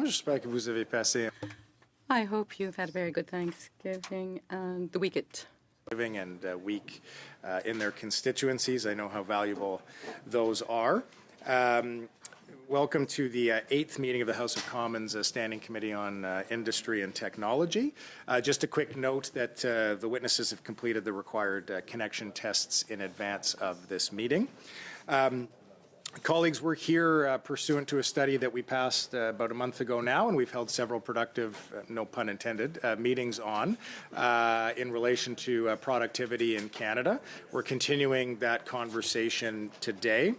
J'espère que vous avez passé I hope you've had a very good Thanksgiving and the weekend. and week in their constituencies. I know how valuable those are. Welcome to the 8th meeting of the House of Commons Standing Committee on Industry and Technology. Just a quick note that the witnesses have completed the required connection tests in advance of this meeting. Colleagues, we're here pursuant to a study that we passed about a month ago now, and we've held several productive, no pun intended, meetings on in relation to productivity in Canada. We're continuing that conversation today.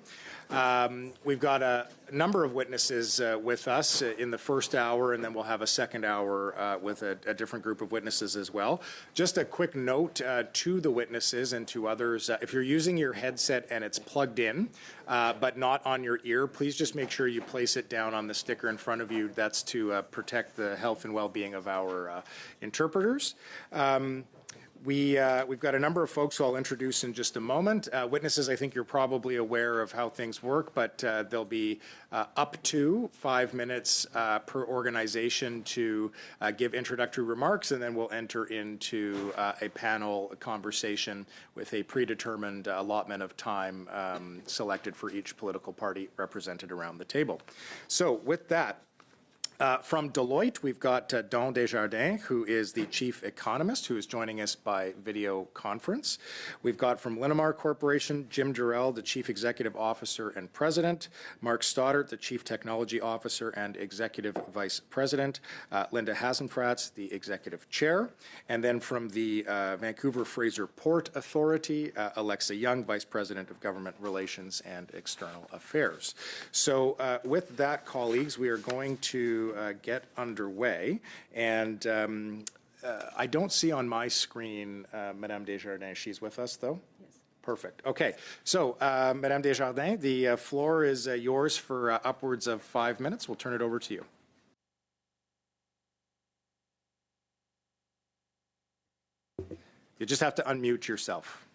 We've got a number of witnesses with us in the first hour, and then we'll have a second hour with a different group of witnesses as well. Just a quick note to the witnesses and to others, if you're using your headset and it's plugged in, but not on your ear, please just make sure you place it down on the sticker in front of you. That's to protect the health and well-being of our interpreters. We've got a number of folks who I'll introduce in just a moment. Witnesses, I think you're probably aware of how things work, but there'll be up to 5 minutes per organization to give introductory remarks, and then we'll enter into a panel conversation with a predetermined allotment of time selected for each political party represented around the table. So with that, from Deloitte, we've got Don Desjardins, who is the chief economist, who is joining us by video conference. We've got from Linamar Corporation, Jim Durrell, the chief executive officer and president, Mark Stoddart, the chief technology officer and executive vice president, Linda Hasenfratz, the executive chair, and then from the Vancouver Fraser Port Authority, Alexa Young, vice president of government relations and external affairs. So with that, colleagues, we are going to get underway, and I don't see on my screen Madame Desjardins. She's with us, though? Yes. Perfect. Okay. So, Madame Desjardins, the floor is yours for upwards of 5 minutes. We'll turn it over to you. You just have to unmute yourself.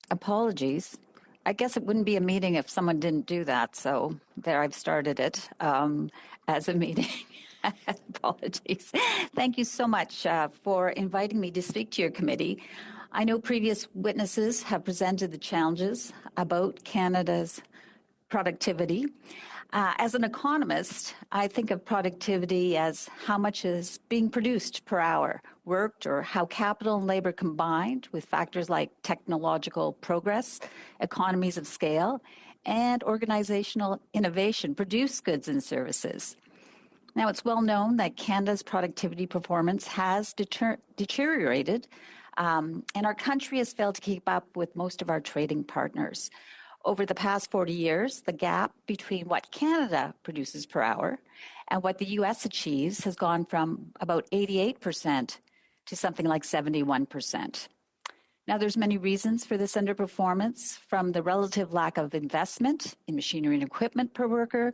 Apologies. I guess it wouldn't be a meeting if someone didn't do that, so there I've started it as a meeting. Apologies. Thank you so much for inviting me to speak to your committee. I know previous witnesses have presented the challenges about Canada's productivity. As an economist, I think of productivity as how much is being produced per hour, worked, or how capital and labor combined with factors like technological progress, economies of scale, and organizational innovation produce goods and services. Now, it's well known that Canada's productivity performance has deteriorated, and our country has failed to keep up with most of our trading partners. Over the past 40 years, the gap between what Canada produces per hour and what the U.S. achieves has gone from about 88% to something like 71%. Now, there's many reasons for this underperformance, from the relative lack of investment in machinery and equipment per worker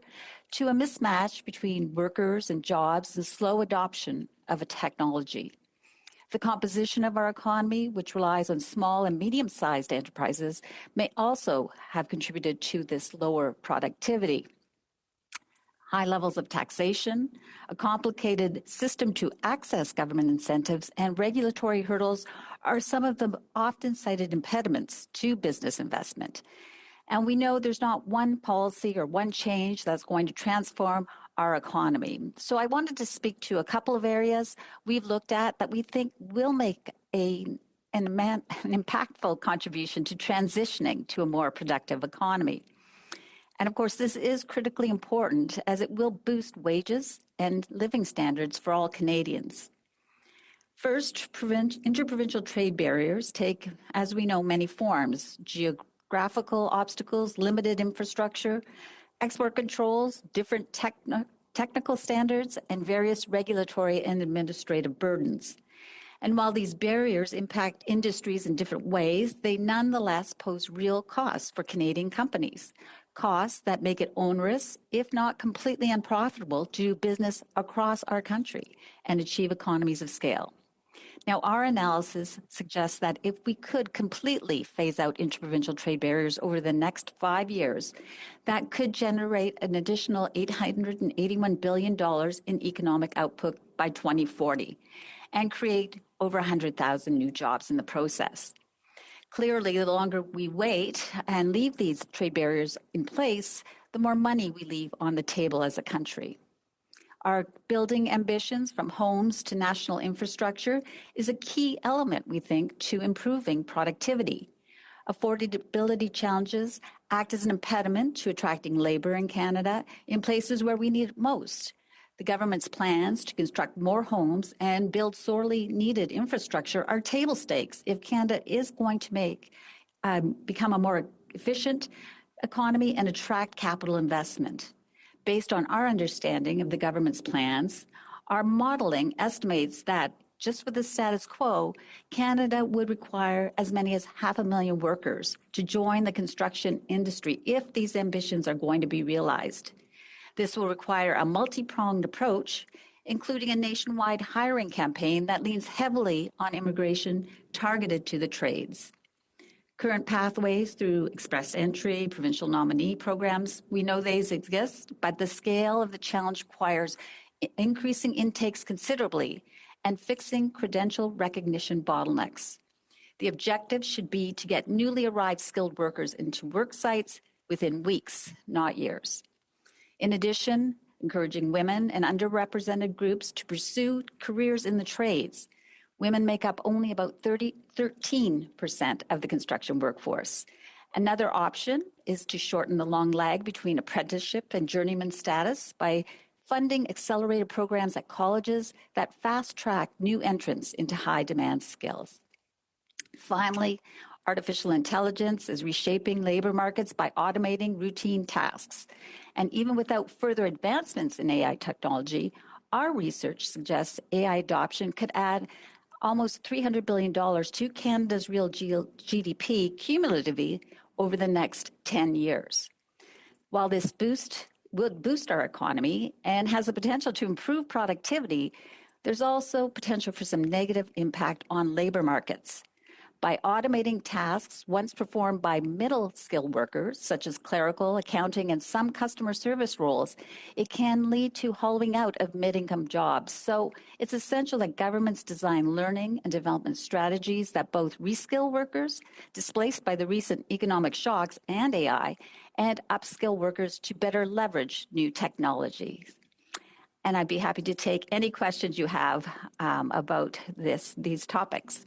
to a mismatch between workers and jobs and slow adoption of a technology. The composition of our economy, which relies on small and medium-sized enterprises, may also have contributed to this lower productivity. High levels of taxation, a complicated system to access government incentives, and regulatory hurdles are some of the often cited impediments to business investment. And we know there's not one policy or one change that's going to transform our economy. So I wanted to speak to a couple of areas we've looked at that we think will make an impactful contribution to transitioning to a more productive economy. And of course, this is critically important as it will boost wages and living standards for all Canadians. First, interprovincial trade barriers take, as we know, many forms: geographical obstacles, limited infrastructure, export controls, different technical standards, and various regulatory and administrative burdens. And while these barriers impact industries in different ways, they nonetheless pose real costs for Canadian companies, costs that make it onerous, if not completely unprofitable, to do business across our country and achieve economies of scale. Now, our analysis suggests that if we could completely phase out interprovincial trade barriers over the next 5 years, that could generate an additional $881 billion in economic output by 2040 and create over 100,000 new jobs in the process. Clearly, the longer we wait and leave these trade barriers in place, the more money we leave on the table as a country. Our building ambitions, from homes to national infrastructure, is a key element, we think, to improving productivity. Affordability challenges act as an impediment to attracting labor in Canada in places where we need it most. The government's plans to construct more homes and build sorely needed infrastructure are table stakes if Canada is going to become a more efficient economy and attract capital investment. Based on our understanding of the government's plans, our modeling estimates that just for the status quo, Canada would require as many as 500,000 workers to join the construction industry if these ambitions are going to be realized. This will require a multi-pronged approach, including a nationwide hiring campaign that leans heavily on immigration targeted to the trades. Current pathways through express entry, provincial nominee programs, we know these exist, but the scale of the challenge requires increasing intakes considerably and fixing credential recognition bottlenecks. The objective should be to get newly arrived skilled workers into work sites within weeks, not years. In addition, encouraging women and underrepresented groups to pursue careers in the trades. Women make up only about 13% of the construction workforce. Another option is to shorten the long lag between apprenticeship and journeyman status by funding accelerated programs at colleges that fast-track new entrants into high-demand skills. Finally, artificial intelligence is reshaping labor markets by automating routine tasks. And even without further advancements in AI technology, our research suggests AI adoption could add almost $300 billion to Canada's real GDP cumulatively over the next 10 years. While this would boost our economy and has the potential to improve productivity, there's also potential for some negative impact on labor markets. By automating tasks once performed by middle-skilled workers, such as clerical, accounting, and some customer service roles, it can lead to hollowing out of mid-income jobs. So it's essential that governments design learning and development strategies that both reskill workers displaced by the recent economic shocks and AI, and upskill workers to better leverage new technologies. And I'd be happy to take any questions you have about these topics.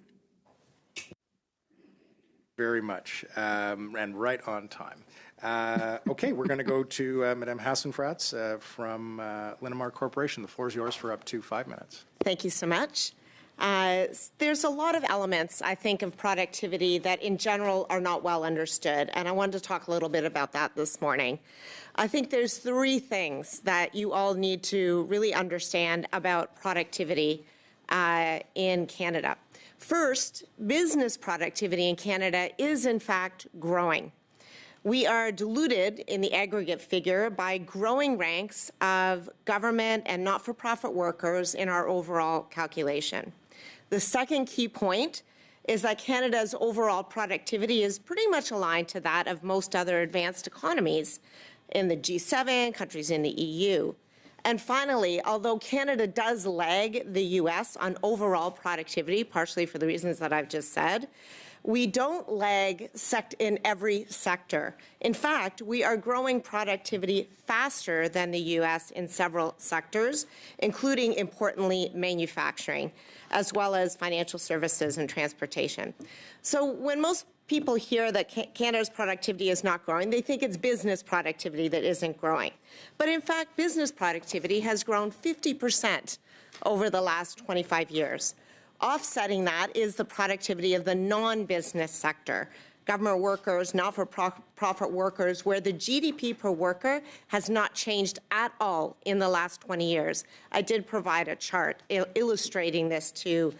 Very much, and right on time. Okay, we're going to go to Madame Hassenfratz from Linamar Corporation. The floor is yours for up to 5 minutes. Thank you so much. There's a lot of elements, I think, of productivity that in general are not well understood, and I wanted to talk a little bit about that this morning. I think there's 3 things that you all need to really understand about productivity in Canada. First, business productivity in Canada is in fact growing. We are diluted in the aggregate figure by growing ranks of government and not-for-profit workers in our overall calculation. The second key point is that Canada's overall productivity is pretty much aligned to that of most other advanced economies in the G7, countries in the EU. And finally, although Canada does lag the U.S. on overall productivity, partially for the reasons that I've just said, we don't lag in every sector. In fact, we are growing productivity faster than the U.S. in several sectors, including, importantly, manufacturing, as well as financial services and transportation. So when most people hear that Canada's productivity is not growing, they think it's business productivity that isn't growing. But in fact, business productivity has grown 50% over the last 25 years. Offsetting that is the productivity of the non-business sector. government workers, not-for-profit workers, where the GDP per worker has not changed at all in the last 20 years. I did provide a chart illustrating this to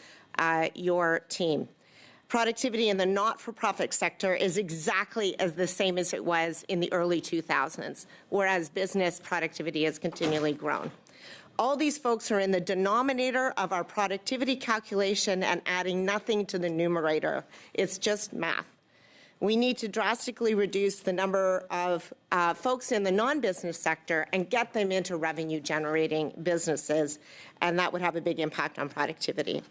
your team. Productivity in the not-for-profit sector is exactly as the same as it was in the early 2000s, whereas business productivity has continually grown. All these folks are in the denominator of our productivity calculation and adding nothing to the numerator. It's just math. We need to drastically reduce the number of folks in the non-business sector and get them into revenue-generating businesses, and that would have a big impact on productivity.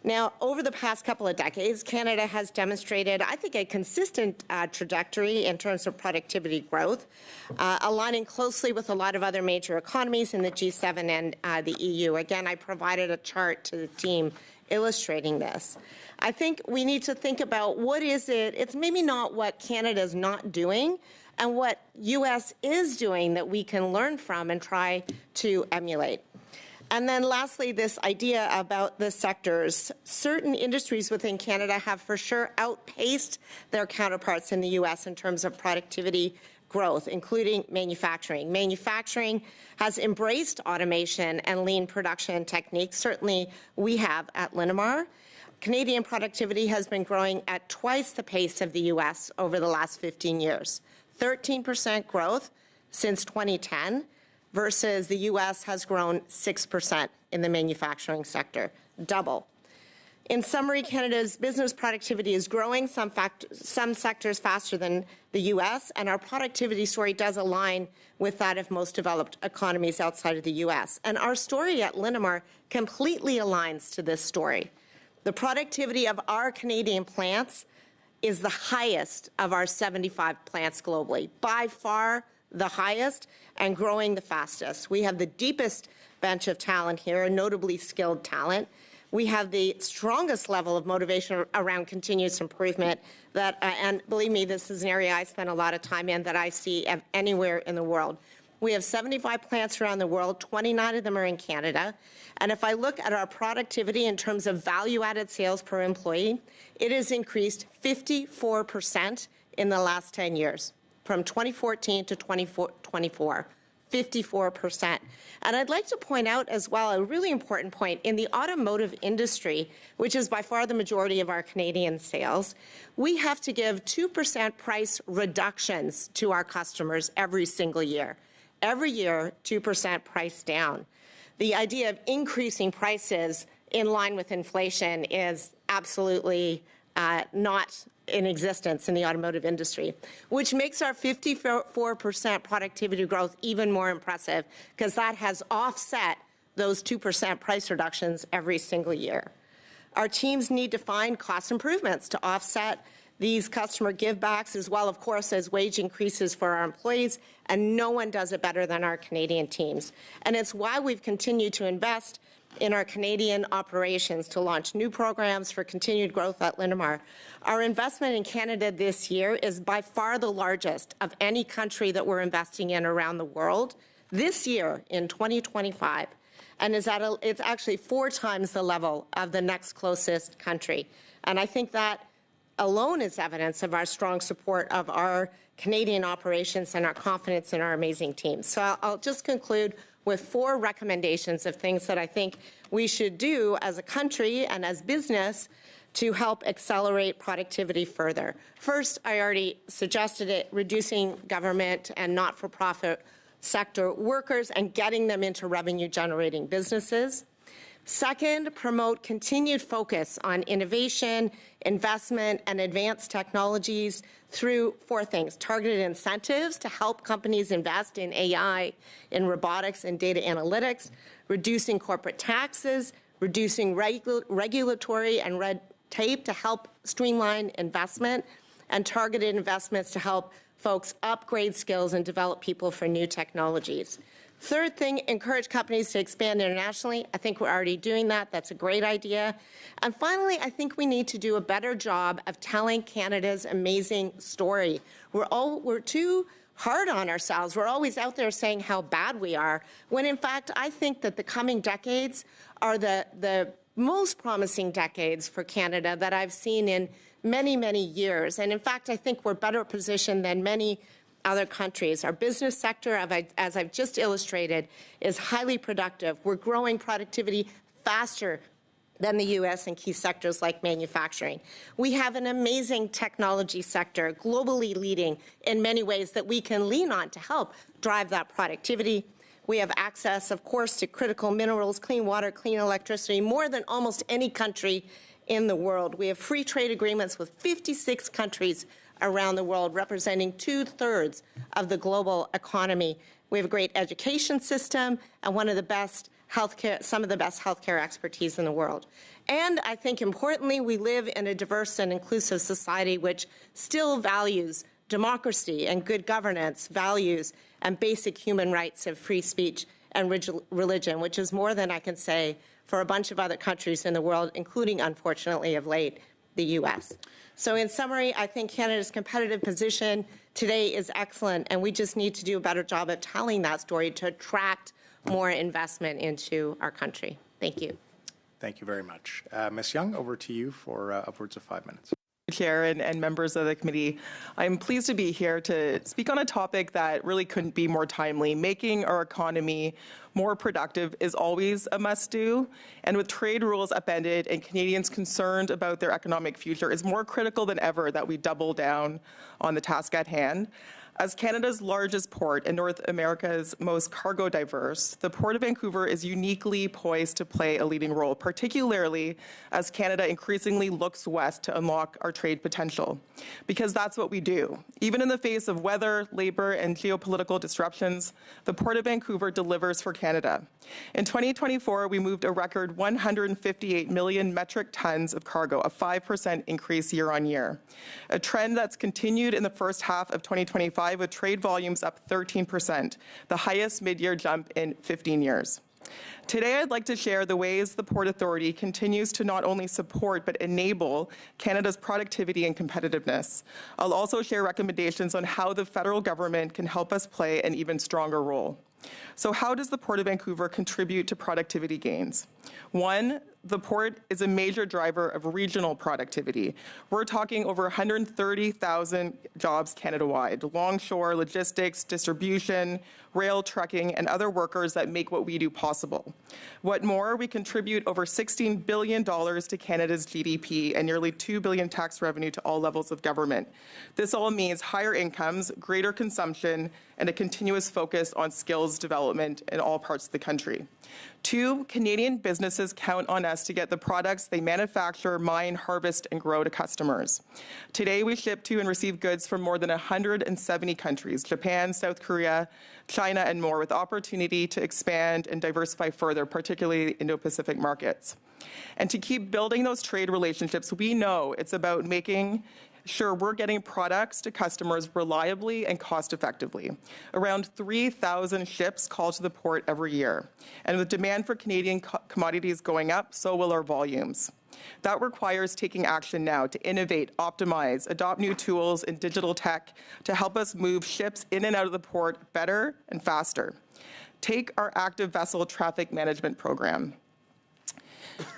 Now, over the past couple of decades, Canada has demonstrated, I think, a consistent trajectory in terms of productivity growth, aligning closely with a lot of other major economies in the G7 and the EU. Again, I provided a chart to the team illustrating this. I think we need to think about what is it, it's maybe not what Canada's not doing and what U.S. is doing that we can learn from and try to emulate. And then lastly, this idea about the sectors. Certain industries within Canada have for sure outpaced their counterparts in the U.S. in terms of productivity growth, including manufacturing. Manufacturing has embraced automation and lean production techniques. Certainly we have at Linamar. Canadian productivity has been growing at twice the pace of the U.S. over the last 15 years. 13% growth since 2010. Versus the U.S. has grown 6% in the manufacturing sector, double. In summary, Canada's business productivity is growing some sectors faster than the U.S., and our productivity story does align with that of most developed economies outside of the U.S. And our story at Linamar completely aligns to this story. The productivity of our Canadian plants is the highest of our 75 plants globally, by far the highest and growing the fastest. We have the deepest bench of talent here, notably skilled talent. We have the strongest level of motivation around continuous improvement that, and believe me, this is an area I spend a lot of time in that I see anywhere in the world. We have 75 plants around the world, 29 of them are in Canada. And if I look at our productivity in terms of value-added sales per employee, it has increased 54% in the last 10 years. From 2014 to 2024, 54%. And I'd like to point out as well a really important point. In the automotive industry, which is by far the majority of our Canadian sales, we have to give 2% price reductions to our customers every single year. Every year, 2% price down. The idea of increasing prices in line with inflation is absolutely not in existence in the automotive industry, which makes our 54% productivity growth even more impressive because that has offset those 2% price reductions every single year. Our teams need to find cost improvements to offset these customer givebacks as well, of course, as wage increases for our employees, and no one does it better than our Canadian teams. And it's why we've continued to invest in our Canadian operations to launch new programs for continued growth at Linamar. Our investment in Canada this year is by far the largest of any country that we're investing in around the world this year in 2025, and it's actually 4 times the level of the next closest country. And I think that alone is evidence of our strong support of our Canadian operations and our confidence in our amazing teams. So I'll just conclude with 4 recommendations of things that I think we should do as a country and as business to help accelerate productivity further. First, I already suggested it, reducing government and not-for-profit sector workers and getting them into revenue-generating businesses. Second, promote continued focus on innovation, investment, and advanced technologies through 4 things. Targeted incentives to help companies invest in AI, in robotics and data analytics, reducing corporate taxes, reducing regulatory and red tape to help streamline investment, and targeted investments to help folks upgrade skills and develop people for new technologies. Third thing, encourage companies to expand internationally. I think we're already doing that. That's a great idea. And finally, I think we need to do a better job of telling Canada's amazing story. We're too hard on ourselves. We're always out there saying how bad we are, when in fact, I think that the coming decades are the most promising decades for Canada that I've seen in many, many years. And in fact, I think we're better positioned than many other countries. Our business sector, as I've just illustrated, is highly productive. We're growing productivity faster than the U.S. in key sectors like manufacturing. We have an amazing technology sector, globally leading in many ways that we can lean on to help drive that productivity. We have access, of course, to critical minerals, clean water, clean electricity, more than almost any country in the world. We have free trade agreements with 56 countries around the world, representing 2/3 of the global economy. We have a great education system and one of the best healthcare, some of the best healthcare expertise in the world. And I think importantly, we live in a diverse and inclusive society which still values democracy and good governance, values and basic human rights of free speech and religion, which is more than I can say for a bunch of other countries in the world, including, unfortunately, of late, the U.S. So in summary, I think Canada's competitive position today is excellent, and we just need to do a better job of telling that story to attract more investment into our country. Thank you. Thank you very much. Ms. Young, over to you for upwards of 5 minutes. Chair and members of the committee, I'm pleased to be here to speak on a topic that really couldn't be more timely. Making our economy more productive is always a must-do, and with trade rules upended and Canadians concerned about their economic future, it's more critical than ever that we double down on the task at hand. As Canada's largest port and North America's most cargo diverse, the Port of Vancouver is uniquely poised to play a leading role, particularly as Canada increasingly looks west to unlock our trade potential. Because that's what we do. Even in the face of weather, labor, and geopolitical disruptions, the Port of Vancouver delivers for Canada. In 2024, we moved a record 158 million metric tons of cargo, a 5% increase year on year. A trend that's continued in the first half of 2025 with trade volumes up 13%, the highest mid-year jump in 15 years. Today, I'd like to share the ways the Port Authority continues to not only support but enable Canada's productivity and competitiveness. I'll also share recommendations on how the federal government can help us play an even stronger role. So how does the Port of Vancouver contribute to productivity gains? One, the port is a major driver of regional productivity. We're talking over 130,000 jobs Canada-wide, longshore, logistics, distribution, rail, trucking, and other workers that make what we do possible. What more, we contribute over $16 billion to Canada's GDP and nearly $2 billion tax revenue to all levels of government. This all means higher incomes, greater consumption, and a continuous focus on skills development in all parts of the country. Two, Canadian businesses count on us to get the products they manufacture, mine, harvest, and grow to customers. Today, we ship to and receive goods from more than 170 countries, Japan, South Korea, China, and more, with opportunity to expand and diversify further, particularly Indo-Pacific markets. And to keep building those trade relationships, we know it's about making sure we're getting products to customers reliably and cost-effectively. Around 3,000 ships call to the port every year. And with demand for Canadian commodities going up, so will our volumes. That requires taking action now to innovate, optimize, adopt new tools and digital tech to help us move ships in and out of the port better and faster. Take our active vessel traffic management program.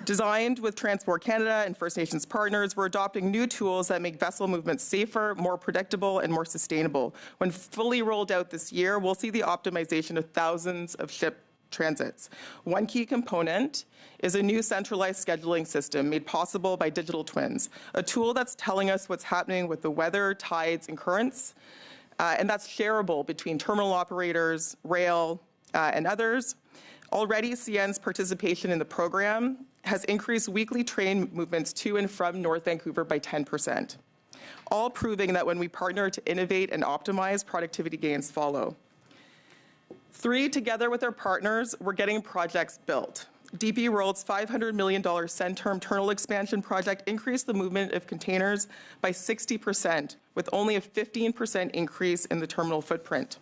Designed with Transport Canada and First Nations partners, we're adopting new tools that make vessel movements safer, more predictable, and more sustainable. When fully rolled out this year, we'll see the optimization of thousands of ship transits. One key component is a new centralized scheduling system made possible by digital twins, a tool that's telling us what's happening with the weather, tides, and currents, and that's shareable between terminal operators, rail, and others. Already, CN's participation in the program has increased weekly train movements to and from North Vancouver by 10%, all proving that when we partner to innovate and optimize, productivity gains follow. Three, together with our partners, we're getting projects built. DP World's $500 million Centerm terminal expansion project increased the movement of containers by 60%, with only a 15% increase in the terminal footprint.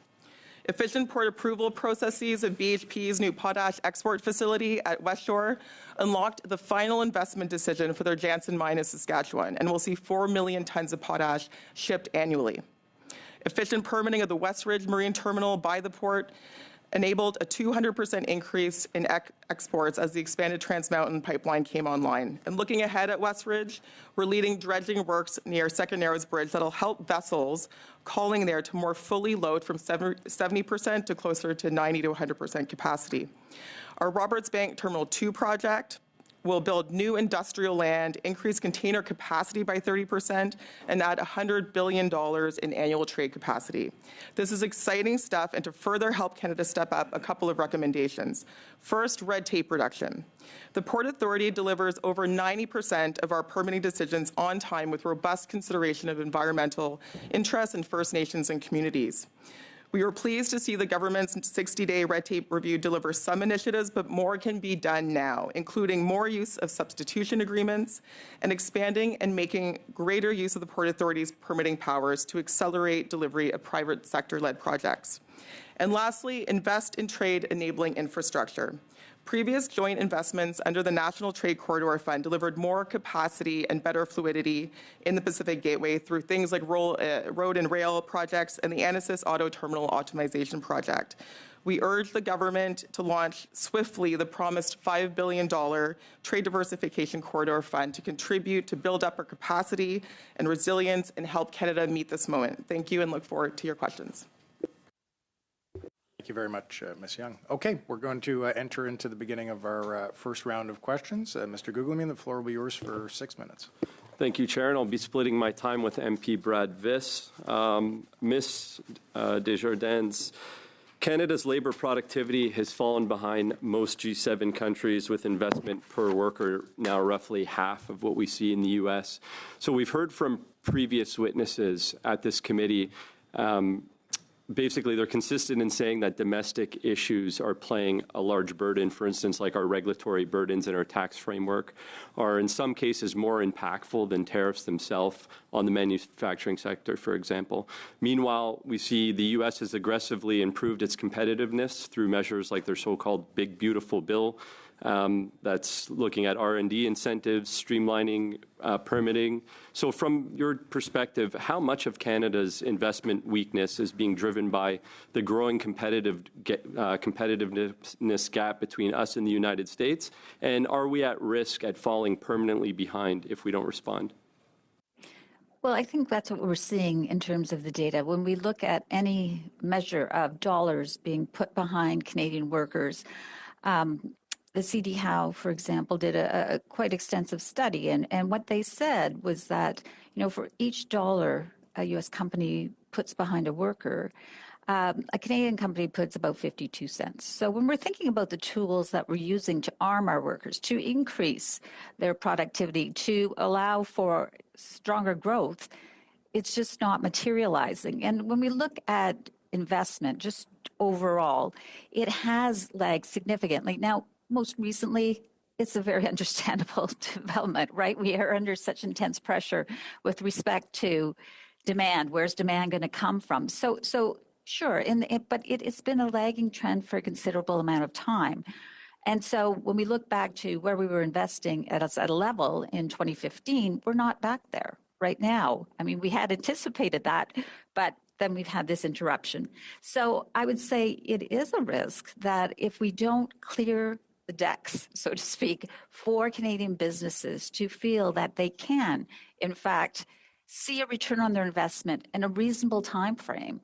Efficient port approval processes of BHP's new potash export facility at West Shore unlocked the final investment decision for their Jansen mine in Saskatchewan, and we'll see 4 million tons of potash shipped annually. Efficient permitting of the West Ridge Marine Terminal by the port enabled a 200% increase in exports as the expanded Trans Mountain pipeline came online. And looking ahead at Westridge, we're leading dredging works near Second Narrows Bridge that'll help vessels calling there to more fully load from 70% to closer to 90 to 100% capacity. Our Roberts Bank Terminal 2 project will build new industrial land, increase container capacity by 30%, and add $100 billion in annual trade capacity. This is exciting stuff, and to further help Canada step up, a couple of recommendations. First, red tape reduction. The Port Authority delivers over 90% of our permitting decisions on time with robust consideration of environmental interests in First Nations and communities. We were pleased to see the government's 60-day red tape review deliver some initiatives, but more can be done now, including more use of substitution agreements and expanding and making greater use of the Port Authority's permitting powers to accelerate delivery of private sector-led projects. And lastly, invest in trade-enabling infrastructure. Previous joint investments under the National Trade Corridor Fund delivered more capacity and better fluidity in the Pacific Gateway through things like road and rail projects and the Anasis Auto Terminal Optimization Project. We urge the government to launch swiftly the promised $5 billion Trade Diversification Corridor Fund to contribute to build up our capacity and resilience and help Canada meet this moment. Thank you and look forward to your questions. Thank you very much, Ms. Young. Okay, we're going to enter into the beginning of our first round of questions. Mr. Guglielmin, the floor will be yours for 6 minutes. Thank you, Chair, and I'll be splitting my time with MP Brad Viss. Ms. Desjardins, Canada's labour productivity has fallen behind most G7 countries, with investment per worker now roughly half of what we see in the U.S. So we've heard from previous witnesses at this committee. Basically, they're consistent in saying that domestic issues are playing a large burden. For instance, like our regulatory burdens and our tax framework are in some cases more impactful than tariffs themselves on the manufacturing sector, for example. Meanwhile, we see the U.S. has aggressively improved its competitiveness through measures like their so-called Big Beautiful Bill, that's looking at R&D incentives, streamlining permitting. So from your perspective, how much of Canada's investment weakness is being driven by the growing competitiveness gap between us and the United States? And are we at risk at falling permanently behind if we don't respond? Well, I think that's what we're seeing in terms of the data. When we look at any measure of dollars being put behind Canadian workers, the CD Howe, for example, did a quite extensive study, and what they said was that, for each dollar a U.S. company puts behind a worker, a Canadian company puts about 52 cents. So when we're thinking about the tools that we're using to arm our workers, to increase their productivity, to allow for stronger growth, it's just not materializing. And when we look at investment, just overall, it has lagged significantly. Now, most recently, it's a very understandable development, right? We are under such intense pressure with respect to demand. Where's demand going to come from? So sure, but it's been a lagging trend for a considerable amount of time. And so when we look back to where we were investing at a level in 2015, we're not back there right now. I mean, we had anticipated that, but then we've had this interruption. So I would say it is a risk that if we don't clear the decks, so to speak, for Canadian businesses to feel that they can, in fact, see a return on their investment in a reasonable time frame,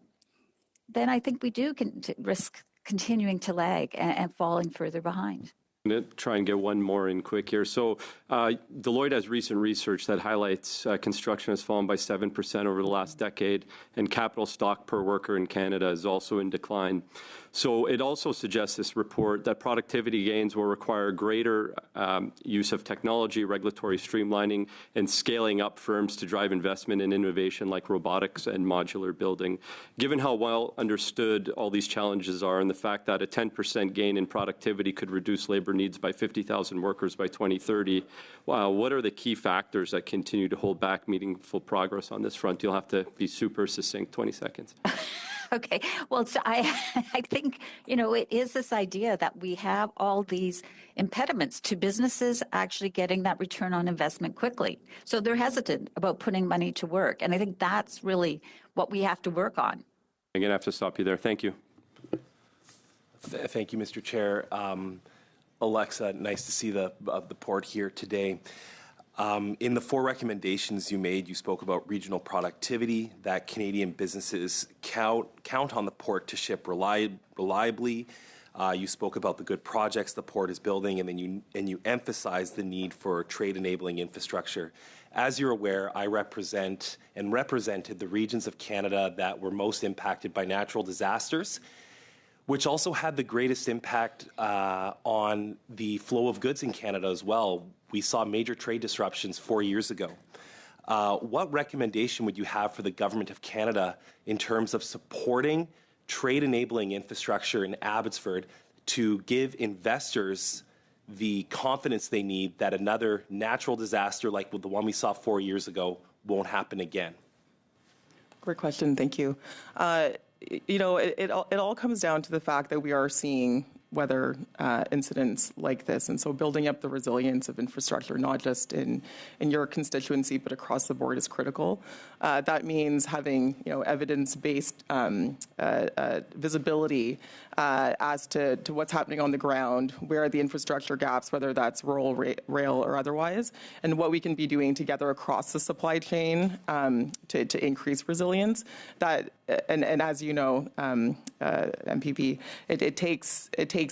then I think we do risk continuing to lag and falling further behind. I'm going to try and get one more in quick here. So Deloitte has recent research that highlights construction has fallen by 7% over the last decade, and capital stock per worker in Canada is also in decline. So it also suggests, this report, that productivity gains will require greater use of technology, regulatory streamlining, and scaling up firms to drive investment in innovation like robotics and modular building. Given how well understood all these challenges are, and the fact that a 10% gain in productivity could reduce labor needs by 50,000 workers by 2030, what are the key factors that continue to hold back meaningful progress on this front? You'll have to be super succinct, 20 seconds. Okay. Well, so I think, it is this idea that we have all these impediments to businesses actually getting that return on investment quickly. So they're hesitant about putting money to work. And I think that's really what we have to work on. I'm going to have to stop you there. Thank you. Thank you, Mr. Chair. Alexa, nice to see the port here today. In the 4 recommendations you made, you spoke about regional productivity, that Canadian businesses count on the port to ship reliably. You spoke about the good projects the port is building, and then you emphasized the need for trade-enabling infrastructure. As you're aware, I represent and represented the regions of Canada that were most impacted by natural disasters, which also had the greatest impact on the flow of goods in Canada as well. We saw major trade disruptions 4 years ago. What recommendation would you have for the Government of Canada in terms of supporting trade-enabling infrastructure in Abbotsford to give investors the confidence they need that another natural disaster like the one we saw 4 years ago won't happen again? Great question. Thank you. It all comes down to the fact that we are seeing weather incidents like this, and so building up the resilience of infrastructure, not just in your constituency, but across the board, is critical. That means having evidence-based visibility as to what's happening on the ground, where are the infrastructure gaps, whether that's rural rail or otherwise, and what we can be doing together across the supply chain to increase resilience. And as you know, MPP, it takes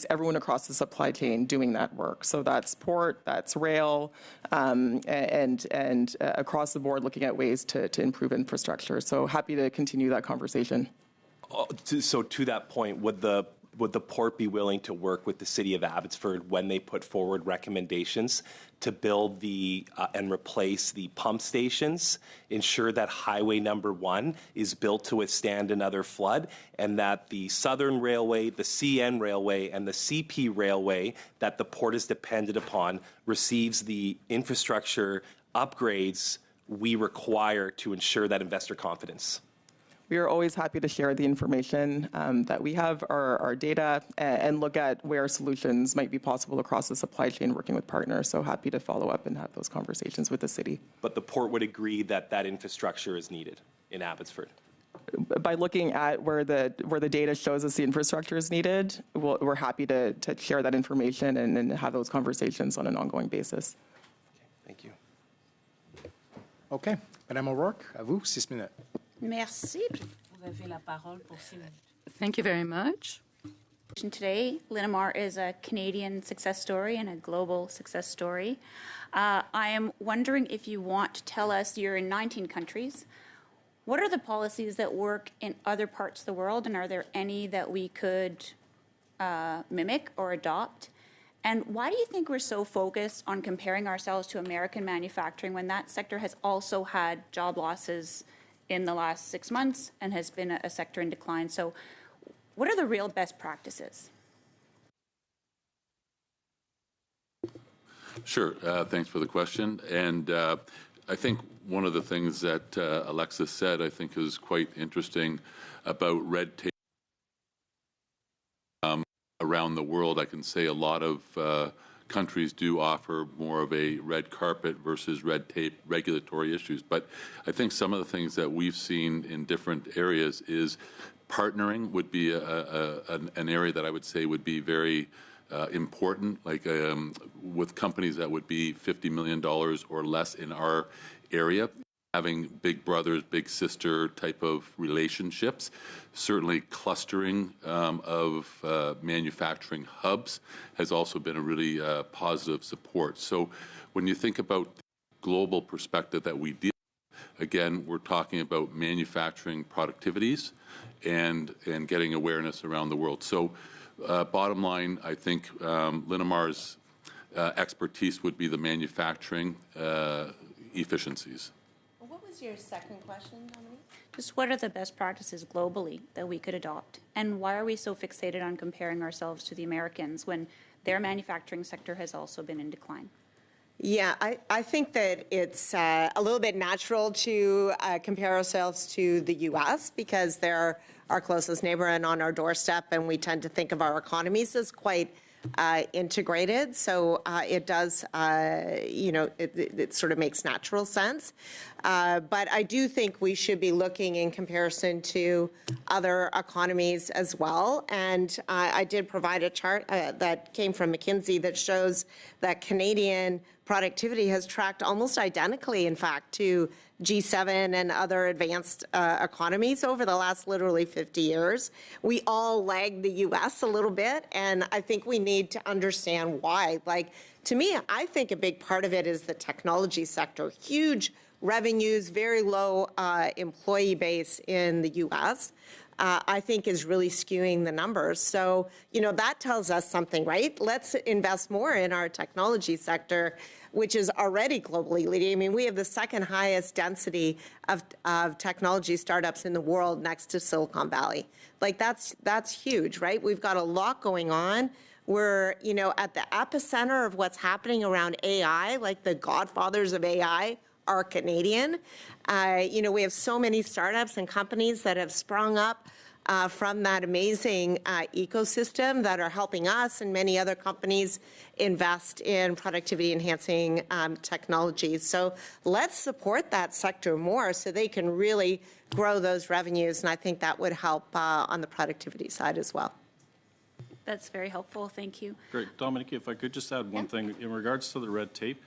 everyone across the supply chain doing that work. So that's port, that's rail, and across the board looking at ways to improve infrastructure. So happy to continue that conversation. So to that point, would the port be willing to work with the City of Abbotsford when they put forward recommendations to build and replace the pump stations, ensure that Highway Number 1 is built to withstand another flood, and that the Southern Railway, the CN Railway, and the CP Railway that the port is dependent upon receives the infrastructure upgrades we require to ensure that investor confidence? We are always happy to share the information that we have, our data, and look at where solutions might be possible across the supply chain working with partners. So happy to follow up and have those conversations with the city. But the port would agree that that infrastructure is needed in Abbotsford? By looking at where the data shows us the infrastructure is needed, we're happy to share that information and have those conversations on an ongoing basis. Okay, thank you. Okay. Madame O'Rourke, à vous, 6 minutes. Merci. Thank you very much. Today, Linamar is a Canadian success story and a global success story. I am wondering if you want to tell us, you're in 19 countries, what are the policies that work in other parts of the world, and are there any that we could mimic or adopt? And why do you think we're so focused on comparing ourselves to American manufacturing when that sector has also had job losses in the last 6 months and has been a sector in decline? So what are the real best practices? Sure. Thanks for the question. And I think one of the things that Alexis said, I think, is quite interesting about red tape around the world. I can say a lot of countries do offer more of a red carpet versus red tape regulatory issues. But I think some of the things that we've seen in different areas is partnering would be an area that I would say would be very important, like with companies that would be $50 million or less in our area. Having big brothers, big sister type of relationships, certainly clustering of manufacturing hubs has also been a really positive support. So when you think about the global perspective that we deal with, again, we're talking about manufacturing productivities and getting awareness around the world. So bottom line, I think Linamar's expertise would be the manufacturing efficiencies. What was your second question, Dominique? Just what are the best practices globally that we could adopt? And why are we so fixated on comparing ourselves to the Americans when their manufacturing sector has also been in decline? Yeah, I think that it's a little bit natural to compare ourselves to the U.S. because they're our closest neighbor and on our doorstep, and we tend to think of our economies as quite integrated. So it does, it sort of makes natural sense. But I do think we should be looking in comparison to other economies as well. And I did provide a chart that came from McKinsey that shows that Canadian productivity has tracked almost identically, in fact, to G7 and other advanced economies over the last literally 50 years. We all lag the U.S. a little bit, and I think we need to understand why. Like, to me, I think a big part of it is the technology sector. Huge revenues, very low employee base in the U.S., I think is really skewing the numbers. So, that tells us something, right? Let's invest more in our technology sector, which is already globally leading. I mean, we have the second highest density of technology startups in the world next to Silicon Valley. Like, that's huge, right? We've got a lot going on. We're, at the epicenter of what's happening around AI, like the godfathers of AI are Canadian. We have so many startups and companies that have sprung up from that amazing ecosystem that are helping us and many other companies invest in productivity-enhancing technologies. So let's support that sector more so they can really grow those revenues, and I think that would help on the productivity side as well. That's very helpful. Thank you. Great. Dominic, if I could just add one thing in regards to the red tape.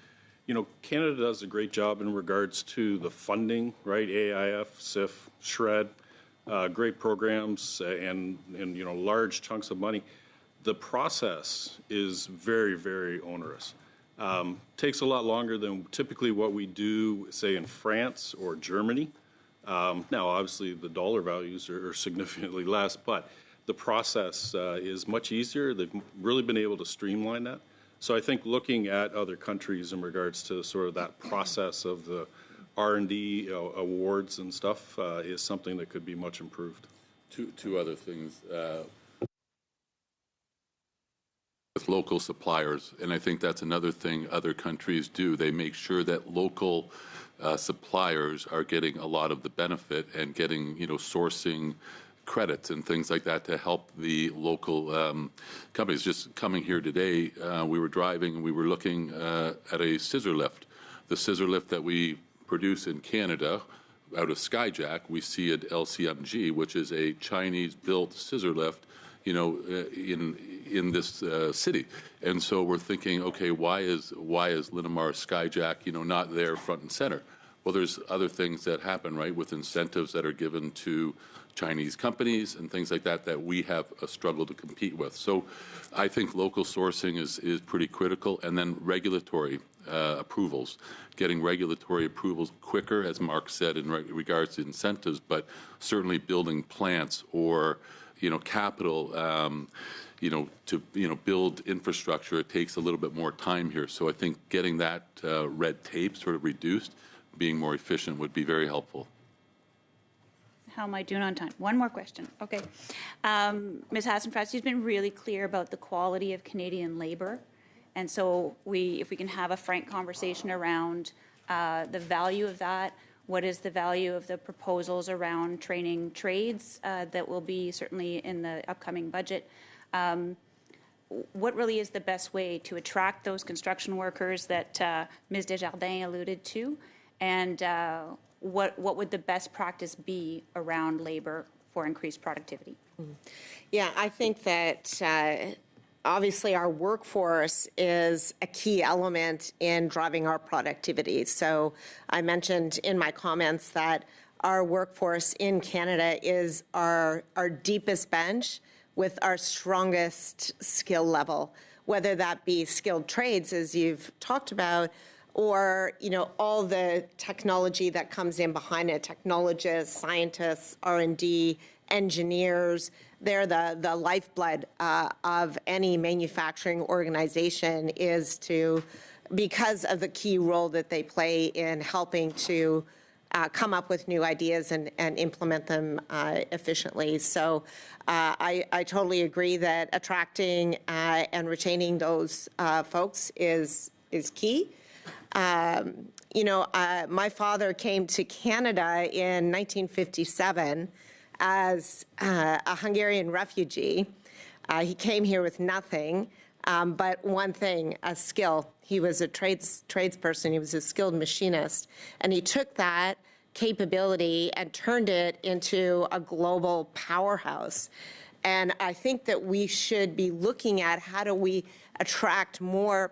Canada does a great job in regards to the funding, right? AIF, SIF, SHRED, great programs and large chunks of money. The process is very, very onerous. Takes a lot longer than typically what we do, say, in France or Germany. Now, obviously, the dollar values are significantly less, but the process is much easier. They've really been able to streamline that. So I think looking at other countries in regards to sort of that process of the R&D awards and stuff is something that could be much improved. Two other things. With local suppliers, and I think that's another thing other countries do. They make sure that local suppliers are getting a lot of the benefit and getting, sourcing credits and things like that to help the local companies. Just coming here today, we were driving and we were looking at a scissor lift. The scissor lift that we produce in Canada out of Skyjack, we see at LCMG, which is a Chinese-built scissor lift, in this city. And so we're thinking, okay, why is Linamar Skyjack, not there front and center? Well, there's other things that happen, right, with incentives that are given to Chinese companies and things like that we have a struggle to compete with. So I think local sourcing is pretty critical. And then regulatory approvals, getting regulatory approvals quicker, as Mark said, in regards to incentives, but certainly building plants or, capital, to, build infrastructure, it takes a little bit more time here. So I think getting that red tape sort of reduced, being more efficient would be very helpful. How am I doing on time? One more question. Okay. Ms. Hassenfratz, you've been really clear about the quality of Canadian labor. And so if we can have a frank conversation around the value of that, what is the value of the proposals around training trades that will be certainly in the upcoming budget? What really is the best way to attract those construction workers that Ms. Desjardins alluded to? And what would the best practice be around labor for increased productivity? Yeah, I think that obviously our workforce is a key element in driving our productivity. So I mentioned in my comments that our workforce in Canada is our deepest bench with our strongest skill level, whether that be skilled trades, as you've talked about, or all the technology that comes in behind it, technologists, scientists, R&D, engineers. They're the lifeblood of any manufacturing organization because of the key role that they play in helping to come up with new ideas and implement them efficiently. So I totally agree that attracting and retaining those folks is key. My father came to Canada in 1957 as a Hungarian refugee. He came here with nothing. But one thing, a skill. He was a tradesperson. He was a skilled machinist. And he took that capability and turned it into a global powerhouse. And I think that we should be looking at how do we attract more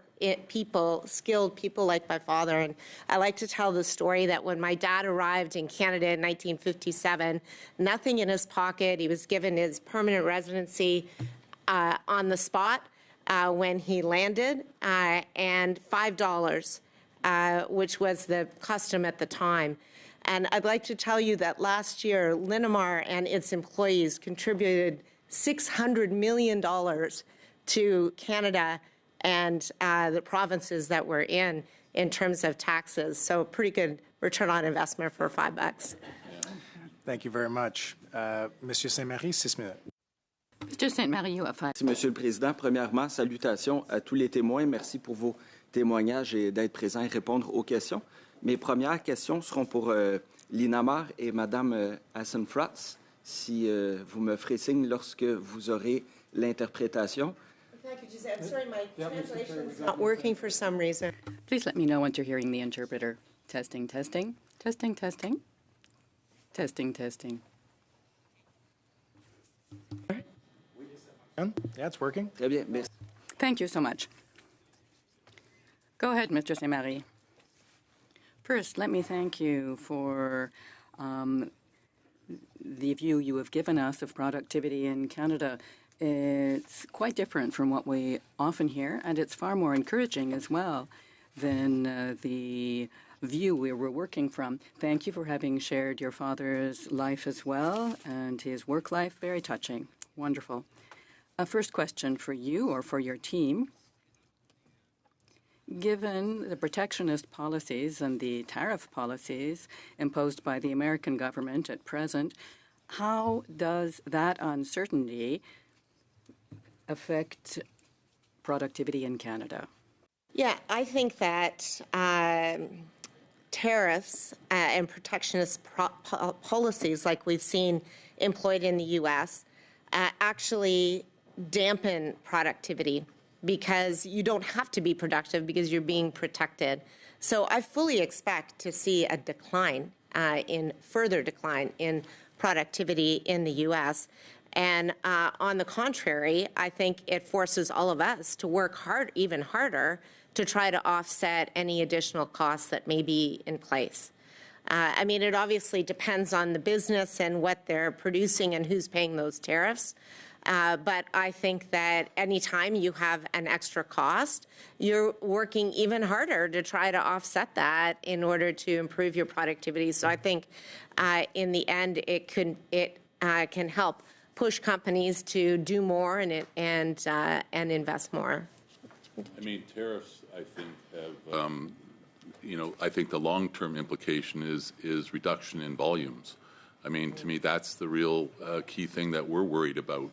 people, skilled people like my father. And I like to tell the story that when my dad arrived in Canada in 1957, nothing in his pocket. He was given his permanent residency on the spot when he landed, and $5, which was the custom at the time. And I'd like to tell you that last year, Linamar and its employees contributed $600 million to Canada and the provinces that we're in terms of taxes. So pretty good return on investment for $5. Thank you very much. Monsieur Saint-Marie, 6 minutes. Mr. St. Marie, you have 5. Merci, Monsieur le Président. Premièrement, salutations à tous les témoins. Merci pour vos témoignages et d'être présents et répondre aux questions. Mes premières questions seront pour l'INAMAR et Madame Hassenfratz, si vous me ferez signe lorsque vous aurez l'interprétation. Thank you, Giselle. I'm sorry, my translation's not working for some reason. Please let me know once you're hearing the interpreter. Testing, testing, testing, testing, testing, testing. Yeah, it's working. Très bien, merci. Thank you so much. Go ahead, Mr. St. Marie. First, let me thank you for the view you have given us of productivity in Canada. It's quite different from what we often hear, and it's far more encouraging as well than the view we were working from. Thank you for having shared your father's life as well and his work life. Very touching. Wonderful. A first question for you or for your team. Given the protectionist policies and the tariff policies imposed by the American government at present, how does that uncertainty affect productivity in Canada? Yeah, I think that tariffs and protectionist policies like we've seen employed in the U.S. Actually dampen productivity because you don't have to be productive because you're being protected. So I fully expect to see a decline, further decline in productivity in the U.S. And on the contrary, I think it forces all of us to work hard, even harder, to try to offset any additional costs that may be in place. I mean, it obviously depends on the business and what they're producing and who's paying those tariffs. But I think that anytime you have an extra cost, you're working even harder to try to offset that in order to improve your productivity. So I think in the end, it can help push companies to do more and invest more. I mean, tariffs, I think, have, I think the long-term implication is reduction in volumes. I mean, to me, that's the real key thing that we're worried about.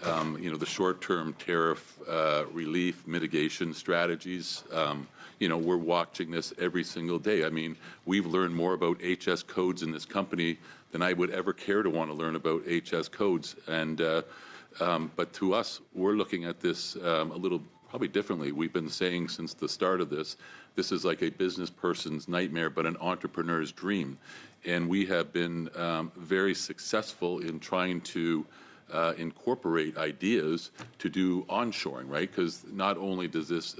The short-term tariff relief mitigation strategies, we're watching this every single day. I mean, we've learned more about HS codes in this company than I would ever care to want to learn about HS codes. And but to us, we're looking at this a little probably differently. We've been saying since the start of this is like a business person's nightmare, but an entrepreneur's dream. And we have been very successful in trying to incorporate ideas to do onshoring, right? Because not only does this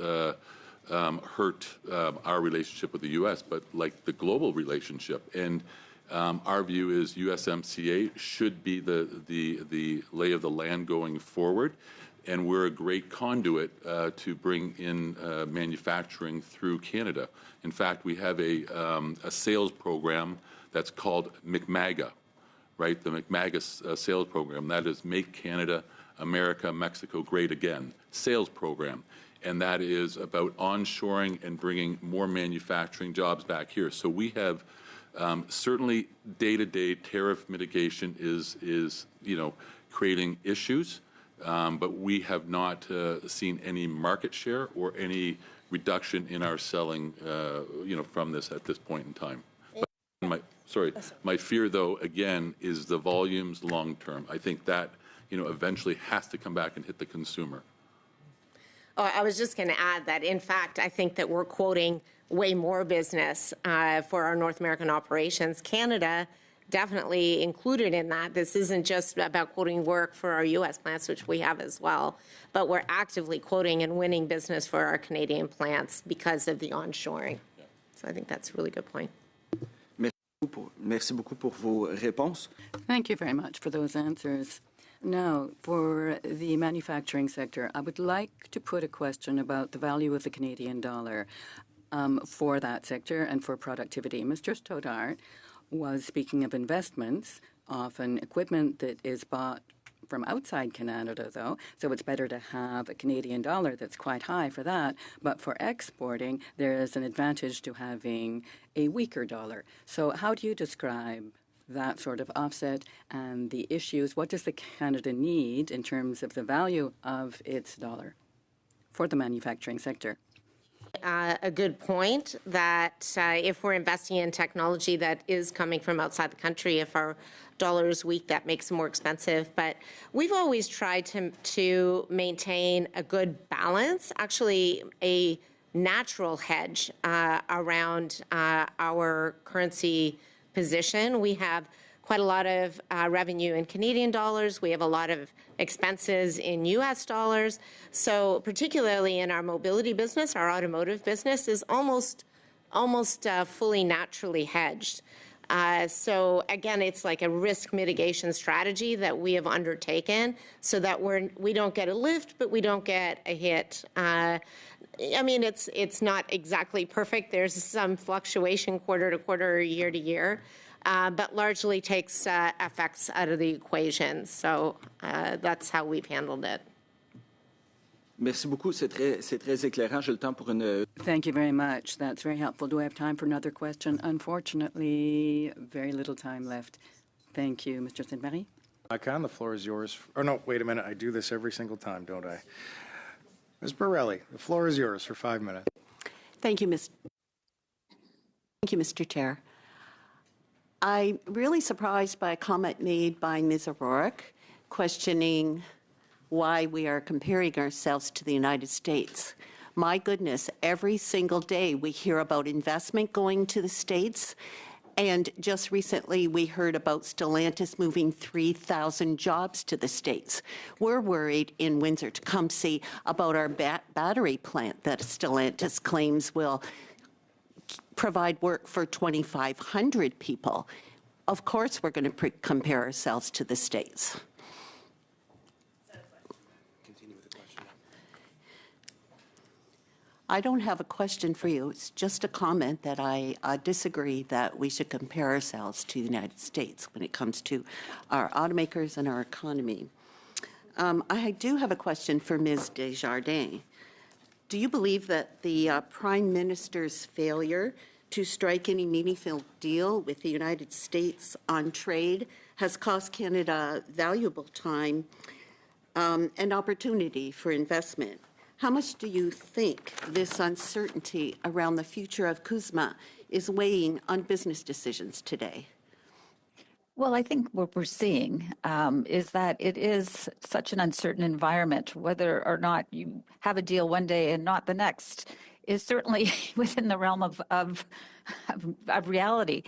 hurt our relationship with the U.S., but like the global relationship. And our view is USMCA should be the lay of the land going forward. And we're a great conduit to bring in manufacturing through Canada. In fact, we have a sales program that's called McMaga, right? The McMaga sales program. That is Make Canada, America, Mexico Great Again sales program. And that is about onshoring and bringing more manufacturing jobs back here. So we have certainly day-to-day tariff mitigation is creating issues. But we have not seen any market share or any reduction in our selling, from this at this point in time. But my fear, though, again, is the volumes long term. I think that, eventually has to come back and hit the consumer. Oh, I was just going to add that, in fact, I think that we're quoting way more business for our North American operations. Canada definitely included in that. This isn't just about quoting work for our U.S. plants, which we have as well, but we're actively quoting and winning business for our Canadian plants because of the onshoring. So I think that's a really good point. Merci beaucoup pour vos réponses. Thank you very much for those answers. Now, for the manufacturing sector, I would like to put a question about the value of the Canadian dollar for that sector and for productivity. Mr. Stoddart was speaking of investments, often equipment that is bought from outside Canada, though, so it's better to have a Canadian dollar that's quite high for that. But for exporting, there is an advantage to having a weaker dollar. So how do you describe that sort of offset and the issues? What does the Canada need in terms of the value of its dollar for the manufacturing sector? A good point that if we're investing in technology that is coming from outside the country, if our dollar is weak, that makes it more expensive. But we've always tried to maintain a good balance, actually a natural hedge around our currency position. We have quite a lot of revenue in Canadian dollars. We have a lot of expenses in U.S. dollars. So particularly in our mobility business, our automotive business is almost fully naturally hedged. So again, it's like a risk mitigation strategy that we have undertaken so that we don't get a lift, but we don't get a hit. I mean, it's not exactly perfect. There's some fluctuation quarter to quarter, year to year. But largely takes FX out of the equation. So that's how we've handled it. Merci beaucoup. C'est très éclairant. J'ai le temps pour une... Thank you very much. That's very helpful. Do I have time for another question? Unfortunately, very little time left. Thank you, Mr. Sainte-Marie. The floor is yours. Oh, no, wait a minute. I do this every single time, don't I? Ms. Borelli, the floor is yours for 5 minutes. Thank you, Mr. Chair. I'm really surprised by a comment made by Ms. O'Rourke questioning why we are comparing ourselves to the United States. My goodness, every single day we hear about investment going to the States, and just recently we heard about Stellantis moving 3,000 jobs to the States. We're worried in Windsor-Tecumseh about our battery plant that Stellantis claims will provide work for 2,500 people. Of course, we're going to compare ourselves to the States. Continue with the question. I don't have a question for you. It's just a comment that I disagree that we should compare ourselves to the United States when it comes to our automakers and our economy. I do have a question for Ms. Desjardins. Do you believe that the Prime Minister's failure to strike any meaningful deal with the United States on trade has cost Canada valuable time and opportunity for investment? How much do you think this uncertainty around the future of CUSMA is weighing on business decisions today? Well, I think what we're seeing is that it is such an uncertain environment. Whether or not you have a deal one day and not the next is certainly within the realm of reality.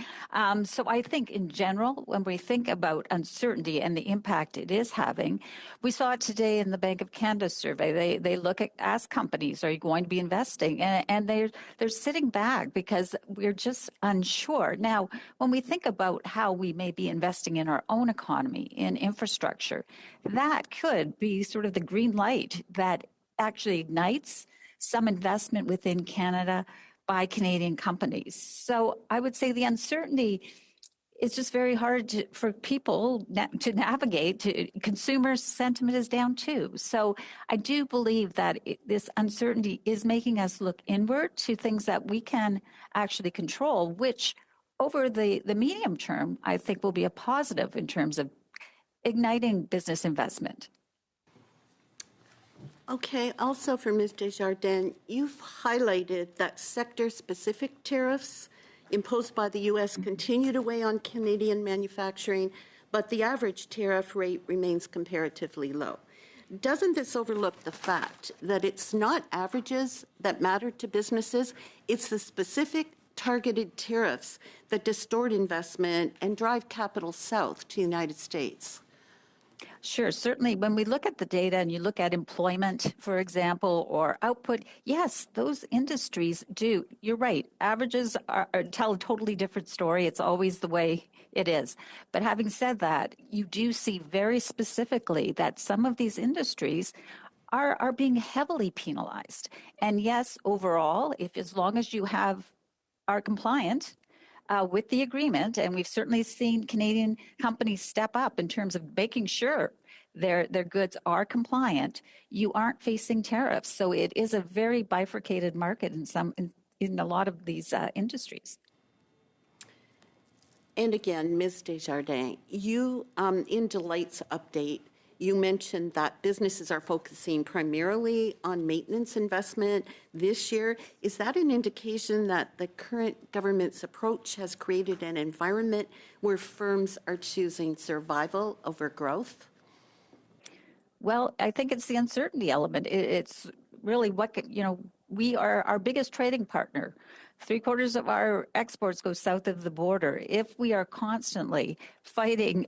So I think in general, when we think about uncertainty and the impact it is having, we saw it today in the Bank of Canada survey. They ask companies, are you going to be investing? And they're sitting back because we're just unsure. Now, when we think about how we may be investing in our own economy, in infrastructure, that could be sort of the green light that actually ignites some investment within Canada by Canadian companies. So I would say the uncertainty is just very hard for people to navigate. Consumer sentiment is down too. So I do believe that this uncertainty is making us look inward to things that we can actually control, which over the medium term, I think will be a positive in terms of igniting business investment. Okay, also for Ms. Desjardins, you've highlighted that sector-specific tariffs imposed by the U.S. continue to weigh on Canadian manufacturing, but the average tariff rate remains comparatively low. doesn't this overlook the fact that it's not averages that matter to businesses, it's the specific targeted tariffs that distort investment and drive capital south to the United States? Sure. Certainly, when we look at the data and you look at employment, for example, or output, yes, those industries do. You're right. Averages tell a totally different story. It's always the way it is. But having said that, you do see very specifically that some of these industries are being heavily penalized. And yes, overall, if as long as you are compliant with the agreement, and we've certainly seen Canadian companies step up in terms of making sure their goods are compliant, you aren't facing tariffs. So it is a very bifurcated market in a lot of these industries. And again, Ms. Desjardins, you, in Delight's update, you mentioned that businesses are focusing primarily on maintenance investment this year. Is that an indication that the current government's approach has created an environment where firms are choosing survival over growth? Well, I think it's the uncertainty element. It's really we are our biggest trading partner. 3/4 of our exports go south of the border. If we are constantly fighting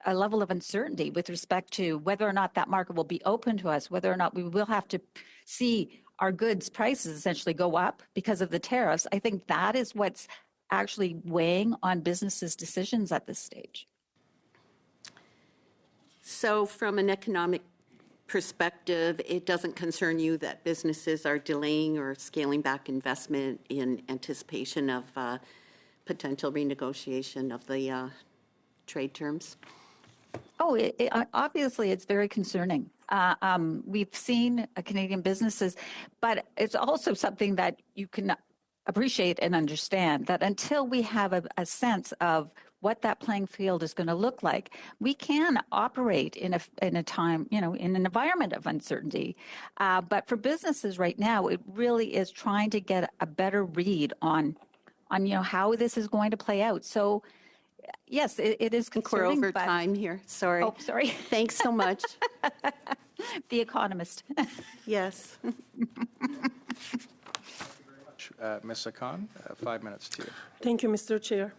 a level of uncertainty with respect to whether or not that market will be open to us, whether or not we will have to see our goods prices essentially go up because of the tariffs, I think that is what's actually weighing on businesses' decisions at this stage. So from an economic perspective, it doesn't concern you that businesses are delaying or scaling back investment in anticipation of potential renegotiation of the trade terms? Oh, obviously, it's very concerning. We've seen Canadian businesses, but it's also something that you can appreciate and understand that until we have a sense of what that playing field is going to look like, we can operate in a time, in an environment of uncertainty. But for businesses right now, it really is trying to get a better read on how this is going to play out. So, yes, it is concerning. We're over time here. Sorry. Oh, sorry. Thanks so much. The Economist. Yes. Ms. Akan, 5 minutes to you. Thank you, Mr. Chair.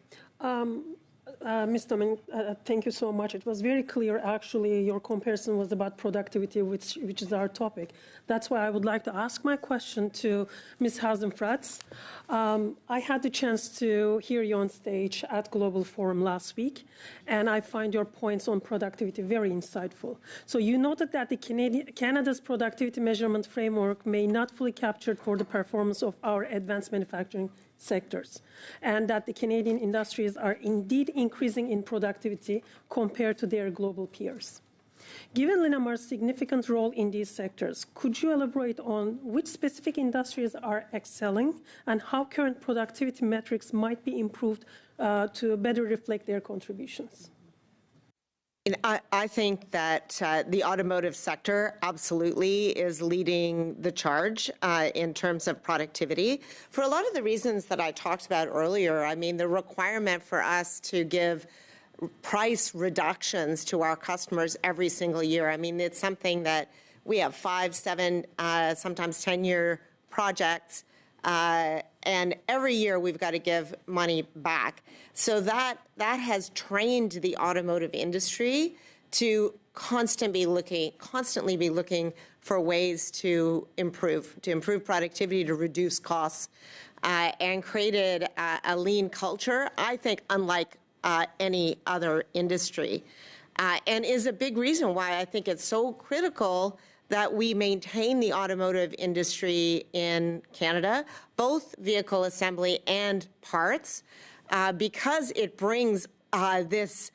Ms. Domin, thank you so much. It was very clear, actually, your comparison was about productivity, which is our topic. That's why I would like to ask my question to Ms. Hasenfratz. I had the chance to hear you on stage at Global Forum last week, and I find your points on productivity very insightful. So you noted that Canada's productivity measurement framework may not fully capture for the performance of our advanced manufacturing sectors, and that the Canadian industries are indeed increasing in productivity compared to their global peers. Given Linamar's significant role in these sectors, could you elaborate on which specific industries are excelling and how current productivity metrics might be improved to better reflect their contributions? I think that the automotive sector absolutely is leading the charge in terms of productivity for a lot of the reasons that I talked about earlier. I mean, the requirement for us to give price reductions to our customers every single year. I mean, it's something that we have 5, 7, sometimes 10-year projects. And every year we've got to give money back. So that has trained the automotive industry to constantly be looking for ways to improve productivity, to reduce costs, and created a lean culture, I think, unlike any other industry, and is a big reason why I think it's so critical that we maintain the automotive industry in Canada, both vehicle assembly and parts, because it brings this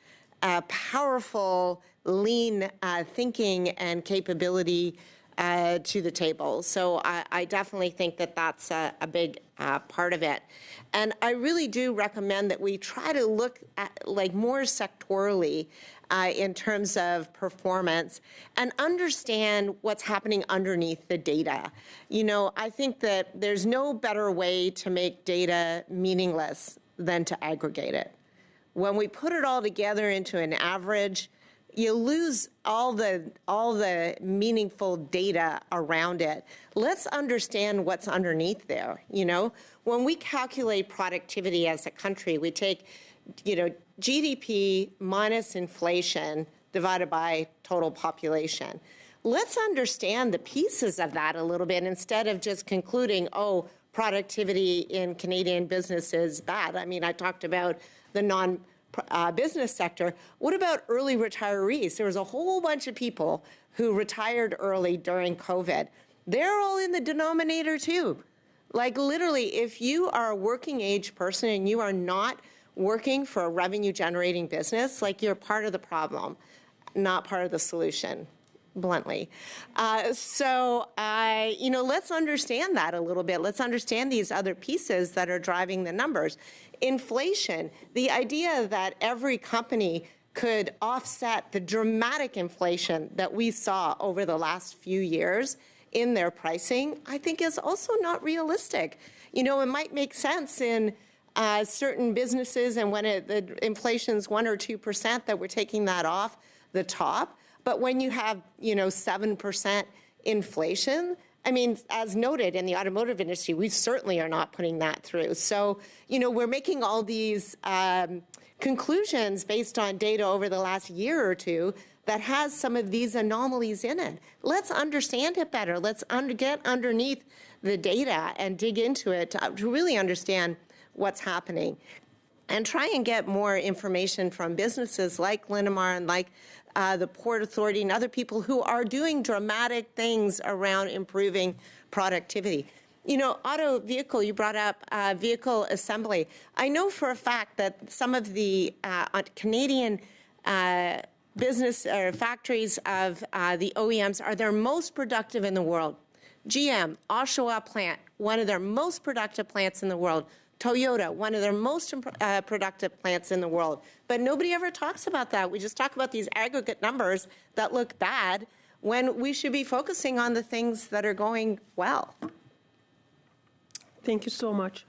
powerful, lean thinking and capability to the table. So I definitely think that that's a big part of it. And I really do recommend that we try to look at more sectorally in terms of performance and understand what's happening underneath the data. I think that there's no better way to make data meaningless than to aggregate it. When we put it all together into an average, you lose all the meaningful data around it. Let's understand what's underneath there. When we calculate productivity as a country, we take, GDP minus inflation divided by total population. Let's understand the pieces of that a little bit instead of just concluding, oh, productivity in Canadian business is bad. I mean, I talked about the non-business sector. What about early retirees? There was a whole bunch of people who retired early during COVID. They're all in the denominator too. Like literally, if you are a working age person and you are not working for a revenue generating business, like you're part of the problem, not part of the solution, bluntly. Let's understand that a little bit. Let's understand these other pieces that are driving the numbers. Inflation, the idea that every company could offset the dramatic inflation that we saw over the last few years in their pricing, I think is also not realistic. It might make sense in certain businesses and when the inflation's 1 or 2% that we're taking that off the top. But when you have, 7% inflation, I mean, as noted in the automotive industry, we certainly are not putting that through. So, we're making all these conclusions based on data over the last year or two that has some of these anomalies in it. Let's understand it better. Let's get underneath the data and dig into it to really understand what's happening. And try and get more information from businesses like Linamar and like the Port Authority and other people who are doing dramatic things around improving productivity. Auto vehicle, you brought up vehicle assembly. I know for a fact that some of the Canadian business or factories of the OEMs are their most productive in the world. GM, Oshawa plant, one of their most productive plants in the world. Toyota, one of their most productive plants in the world. But nobody ever talks about that. We just talk about these aggregate numbers that look bad when we should be focusing on the things that are going well. Thank you so much.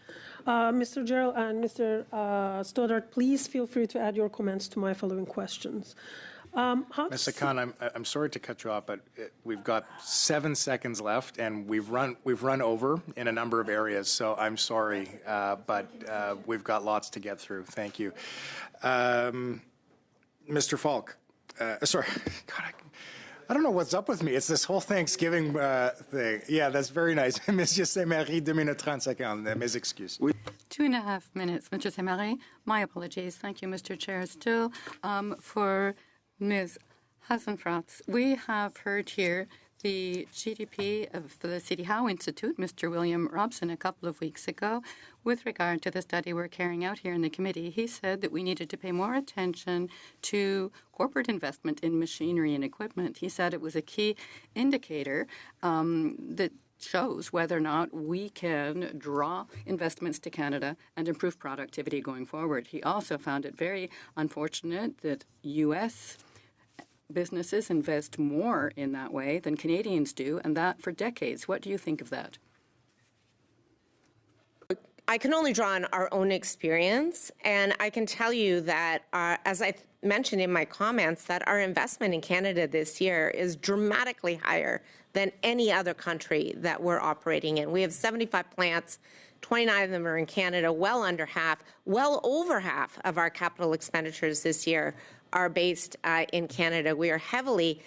Mr. Gerald and Mr. Stoddart, please feel free to add your comments to my following questions. Mr. Khan, I'm sorry to cut you off, but we've got 7 seconds left, and we've run over in a number of areas. So I'm sorry, but we've got lots to get through. Thank you, Mr. Falk. Sorry, God, I don't know what's up with me. It's this whole Thanksgiving thing. Yeah, that's very nice. Monsieur Saint-Marie, 2 minutes 30 secondes. Mes excuses. 2.5 minutes, Mr. Saint-Marie. My apologies. Thank you, Mr. Chair. Still, for Ms. Hasenfratz, we have heard here the GDP of the C.D. Howe Institute, Mr. William Robson, a couple of weeks ago, with regard to the study we're carrying out here in the committee. He said that we needed to pay more attention to corporate investment in machinery and equipment. He said it was a key indicator that shows whether or not we can draw investments to Canada and improve productivity going forward. He also found it very unfortunate that U.S. businesses invest more in that way than Canadians do, and that for decades. What do you think of that? I can only draw on our own experience, and I can tell you that, as I mentioned in my comments, that our investment in Canada this year is dramatically higher than any other country that we're operating in. We have 75 plants, 29 of them are in Canada, well under half, well over half of our capital expenditures this year are based in Canada. We are heavily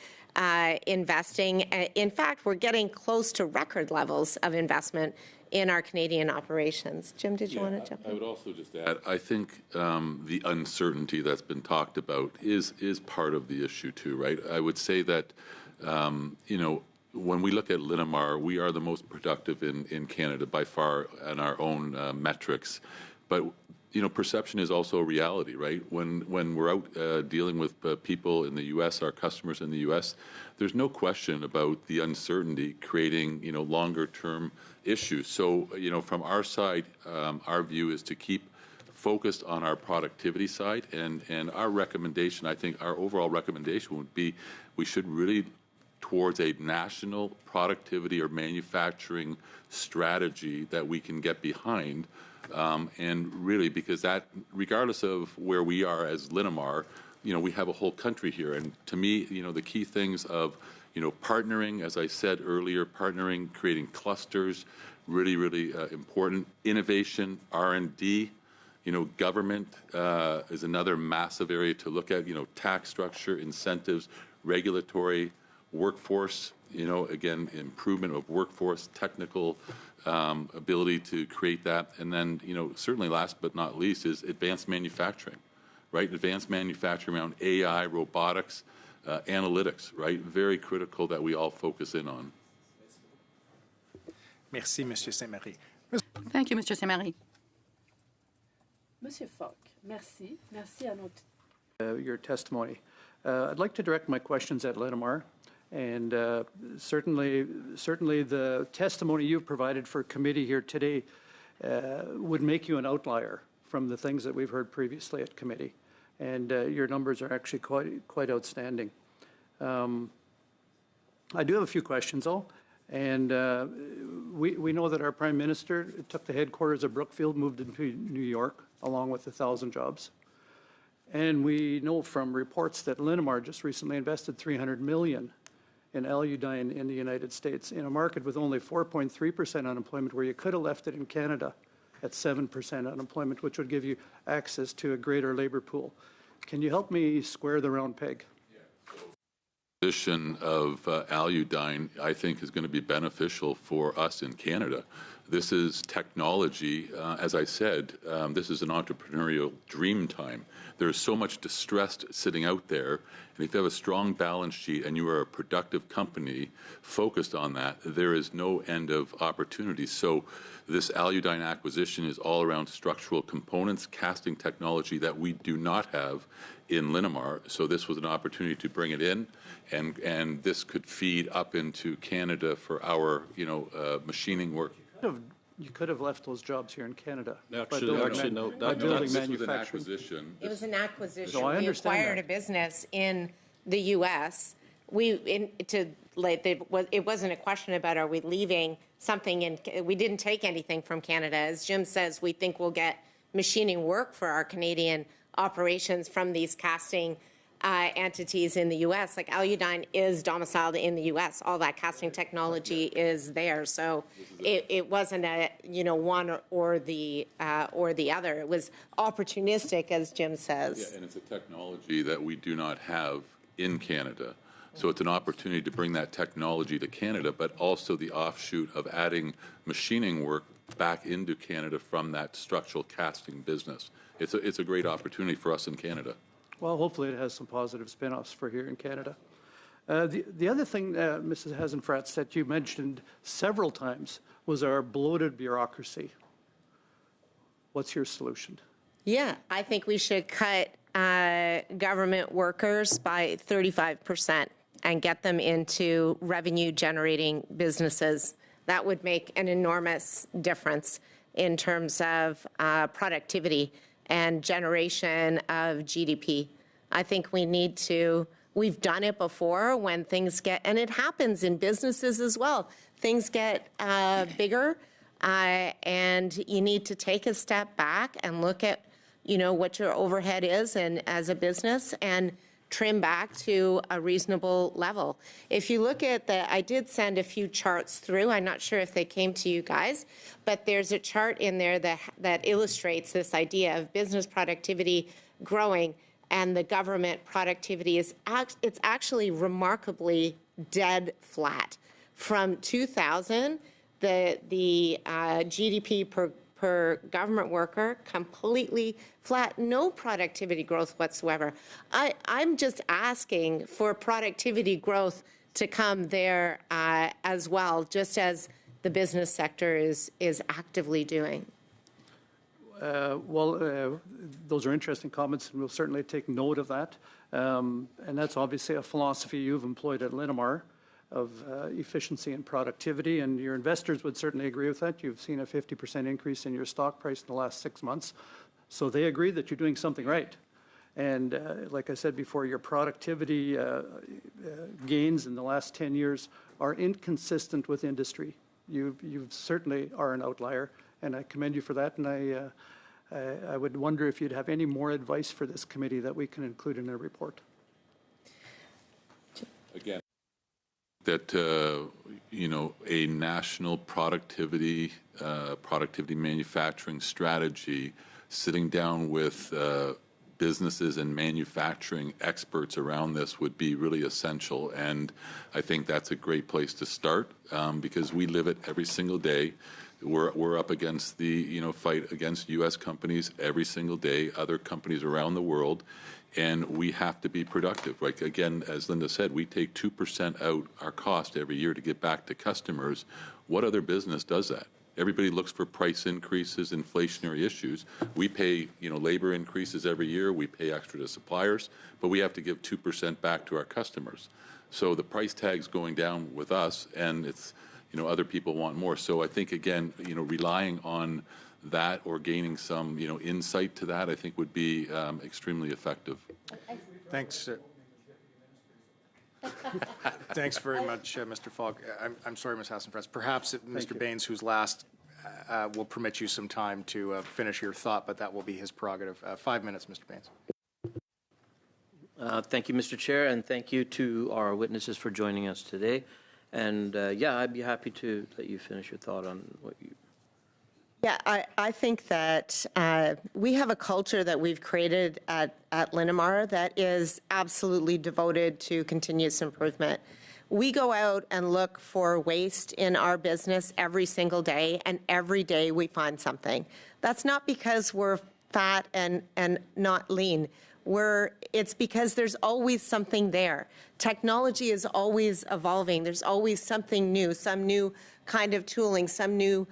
investing. In fact, we're getting close to record levels of investment in our Canadian operations. Jim, did you want to jump in? I would also just add, I think the uncertainty that's been talked about is part of the issue too, right? I would say that, when we look at Linamar, we are the most productive in Canada by far on our own metrics. But perception is also a reality, right? When we're out dealing with people in the U.S., our customers in the U.S., there's no question about the uncertainty creating, longer-term issues. So, from our side, our view is to keep focused on our productivity side, and our recommendation, I think, our overall recommendation would be we should really towards a national productivity or manufacturing strategy that we can get behind. And really, because that, regardless of where we are as Linamar, we have a whole country here. And to me, the key things of, partnering, as I said earlier, partnering, creating clusters, really, really important. Innovation, R&D, government is another massive area to look at, tax structure, incentives, regulatory, workforce, again, improvement of workforce, technical ability to create that. And then, certainly last but not least is advanced manufacturing, right? Advanced manufacturing around AI, robotics, analytics, right? Very critical that we all focus in on. Merci, Monsieur Saint-Marie. Thank you, Mr. Saint-Marie. Monsieur Falk, merci. Merci à notre... your testimony. I'd like to direct my questions at Linamar. And certainly the testimony you've provided for committee here today would make you an outlier from the things that we've heard previously at committee. And your numbers are actually quite outstanding. I do have a few questions, though. And we know that our Prime Minister took the headquarters of Brookfield, moved into New York, along with 1,000 jobs. And we know from reports that Linamar just recently invested $300 million in Aludyne in the United States, in a market with only 4.3% unemployment, where you could have left it in Canada at 7% unemployment, which would give you access to a greater labor pool. Can you help me square the round peg? The acquisition of Aludyne, I think, is going to be beneficial for us in Canada. This is technology. As I said, this is an entrepreneurial dream time. There is so much distress sitting out there, and if you have a strong balance sheet and you are a productive company focused on that, there is no end of opportunities. So this Aludyne acquisition is all around structural components, casting technology that we do not have in Linamar. So this was an opportunity to bring it in, and this could feed up into Canada for our, machining work. You could have left those jobs here in Canada. Actually, no. Building This was an manufacturing. acquisition. It was an acquisition. No, I We understand acquired that. a business in the U.S. It wasn't a question about are we leaving something in. We didn't take anything from Canada. As Jim says, we think we'll get machining work for our Canadian operations from these casting entities in the U.S. Like Aludyne is domiciled in the U.S. All that casting technology is there. So it wasn't a one or the other. It was opportunistic, as Jim says. Yeah, and it's a technology that we do not have in Canada. So it's an opportunity to bring that technology to Canada, but also the offshoot of adding machining work back into Canada from that structural casting business. It's a great opportunity for us in Canada. Well, hopefully it has some positive spin-offs for here in Canada. The other thing, Mrs. Hasenfratz, that you mentioned several times was our bloated bureaucracy. What's your solution? Yeah, I think we should cut government workers by 35% and get them into revenue-generating businesses. That would make an enormous difference in terms of productivity and generation of GDP. I think we need to, we've done it before when things get, and it happens in businesses as well, things get bigger and you need to take a step back and look at, what your overhead is and as a business and trim back to a reasonable level. If you look at I did send a few charts through. I'm not sure if they came to you guys, but there's a chart in there that illustrates this idea of business productivity growing and the government productivity it's actually remarkably dead flat. From 2000, the GDP per government worker completely flat, no productivity growth whatsoever. I'm just asking for productivity growth to come there as well, just as the business sector is actively doing. Those are interesting comments, and we'll certainly take note of that. And that's obviously a philosophy you've employed at Linamar, of efficiency and productivity, and your investors would certainly agree with that. You've seen a 50% increase in your stock price in the last 6 months, so they agree that you're doing something right. And like I said before, your productivity gains in the last 10 years are inconsistent with industry. You certainly are an outlier, and I commend you for that, and I would wonder if you'd have any more advice for this committee that we can include in a report. Again, that a national productivity manufacturing strategy, sitting down with businesses and manufacturing experts around this would be really essential. And I think that's a great place to start because we live it every single day. We're up against the fight against U.S. companies every single day, other companies around the world, and we have to be productive. Like again, as Linda said, we take 2% out our cost every year to get back to customers. What other business does that? Everybody looks for price increases, inflationary issues. We pay, labor increases every year. We pay extra to suppliers, but we have to give 2% back to our customers. So the price tag's going down with us, and it's, other people want more. So I think again, relying on that or gaining some, insight to that, I think would be extremely effective. Thanks. Thanks very much, Mr. Falk. I'm sorry, Ms. Hassan-Fratz. Perhaps Mr. Baines, who's last, will permit you some time to finish your thought, but that will be his prerogative. 5 minutes, Mr. Baines. Thank you, Mr. Chair, and thank you to our witnesses for joining us today. And I'd be happy to let you finish your thought on what you... Yeah, I think that we have a culture that we've created at Linamar that is absolutely devoted to continuous improvement. We go out and look for waste in our business every single day, and every day we find something. That's not because we're fat and not lean. It's because there's always something there. Technology is always evolving. There's always something new, some new kind of tooling, some new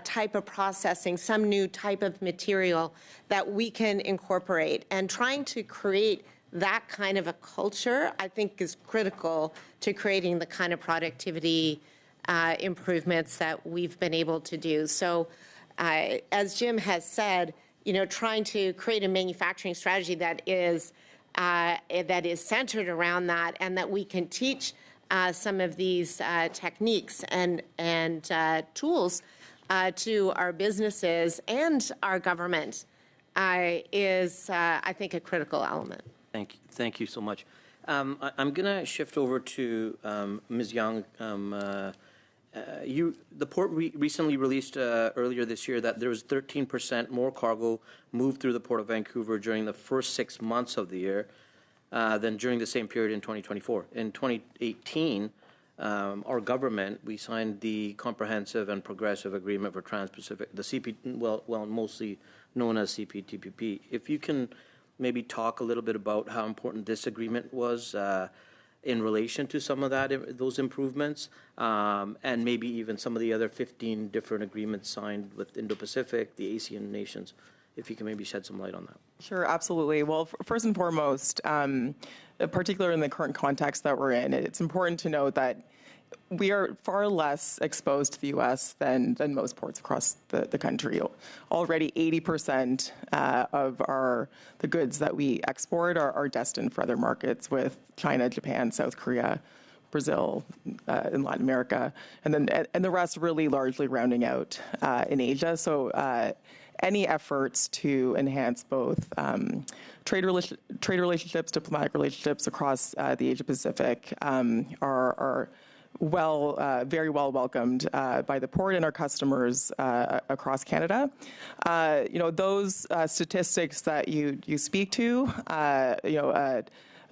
type of processing, some new type of material that we can incorporate. And trying to create that kind of a culture, I think, is critical to creating the kind of productivity improvements that we've been able to do. So as Jim has said, trying to create a manufacturing strategy that is centered around that, and that we can teach some of these techniques and tools to our businesses and our government is, I think, a critical element. Thank you so much. I'm going to shift over to Ms. Young. The port recently released earlier this year that there was 13% more cargo moved through the Port of Vancouver during the first 6 months of the year than during the same period in 2024. In 2018, our government, we signed the Comprehensive and Progressive Agreement for Trans-Pacific, the mostly known as CPTPP. If you can maybe talk a little bit about how important this agreement was in relation to some of those improvements, and maybe even some of the other 15 different agreements signed with Indo-Pacific, the ASEAN nations, if you can maybe shed some light on that. Sure, absolutely. Well, first and foremost, particularly in the current context that we're in, it's important to note that we are far less exposed to the U.S. than most ports across the country. Already 80% of the goods that we export are destined for other markets, with China, Japan, South Korea, Brazil, in Latin America, and the rest really largely rounding out in Asia. So any efforts to enhance both trade relationships, diplomatic relationships across the Asia Pacific are very well welcomed by the port and our customers across Canada. Those statistics that you speak to,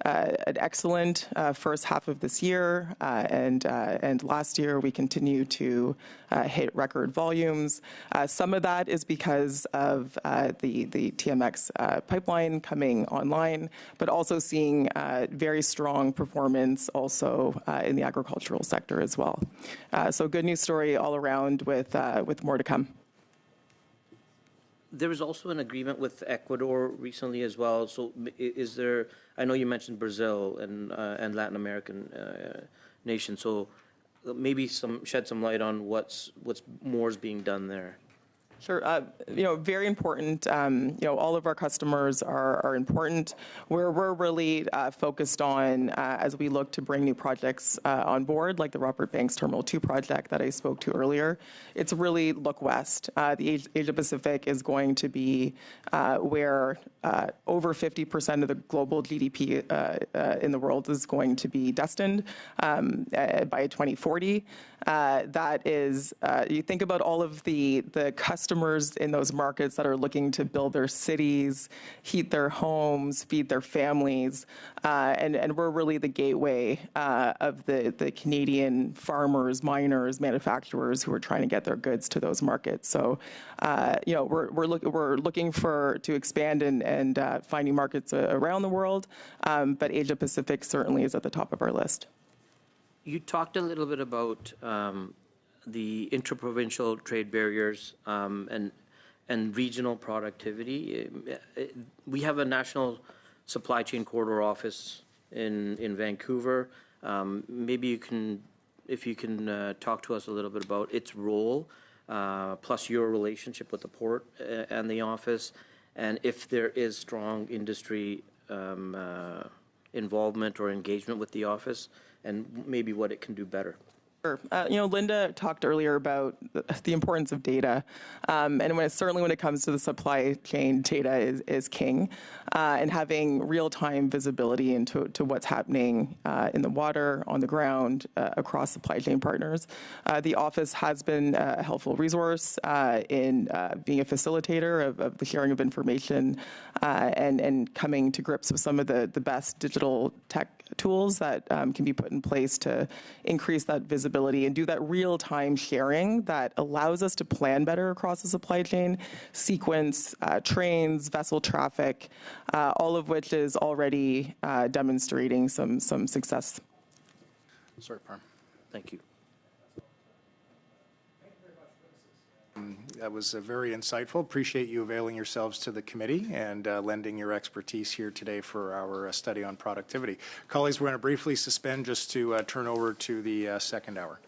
an excellent first half of this year, and last year we continue to hit record volumes. Some of that is because of the TMX pipeline coming online, but also seeing very strong performance also in the agricultural sector as well. So good news story all around with more to come. There was also an agreement with Ecuador recently as well. So is there, I know you mentioned Brazil and Latin American nations, so maybe shed some light on what's more is being done there. Sure. Very important. All of our customers are important. Where we're really focused on as we look to bring new projects on board, like the Robert Banks Terminal 2 project that I spoke to earlier, it's really look west. The Asia Pacific is going to be where over 50% of the global GDP in the world is going to be destined by 2040. That is, you think about all of the customers in those markets that are looking to build their cities, heat their homes, feed their families, and we're really the gateway of the Canadian farmers, miners, manufacturers who are trying to get their goods to those markets. So, we're looking to expand and find new markets around the world, but Asia Pacific certainly is at the top of our list. You talked a little bit about the interprovincial trade barriers and regional productivity. We have a national supply chain corridor office in Vancouver. Maybe if you can talk to us a little bit about its role, plus your relationship with the port and the office, and if there is strong industry involvement or engagement with the office, and maybe what it can do better. Sure. Linda talked earlier about the importance of data, and certainly when it comes to the supply chain, data is king, and having real-time visibility into what's happening in the water, on the ground, across supply chain partners. The office has been a helpful resource in being a facilitator of the sharing of information and coming to grips with some of the best digital tech tools that can be put in place to increase that visibility and do that real-time sharing that allows us to plan better across the supply chain, sequence trains, vessel traffic, all of which is already demonstrating some success. Sorry, Parm. Thank you. That was very insightful. Appreciate you availing yourselves to the committee and lending your expertise here today for our study on productivity. Colleagues, we're going to briefly suspend just to turn over to the second hour.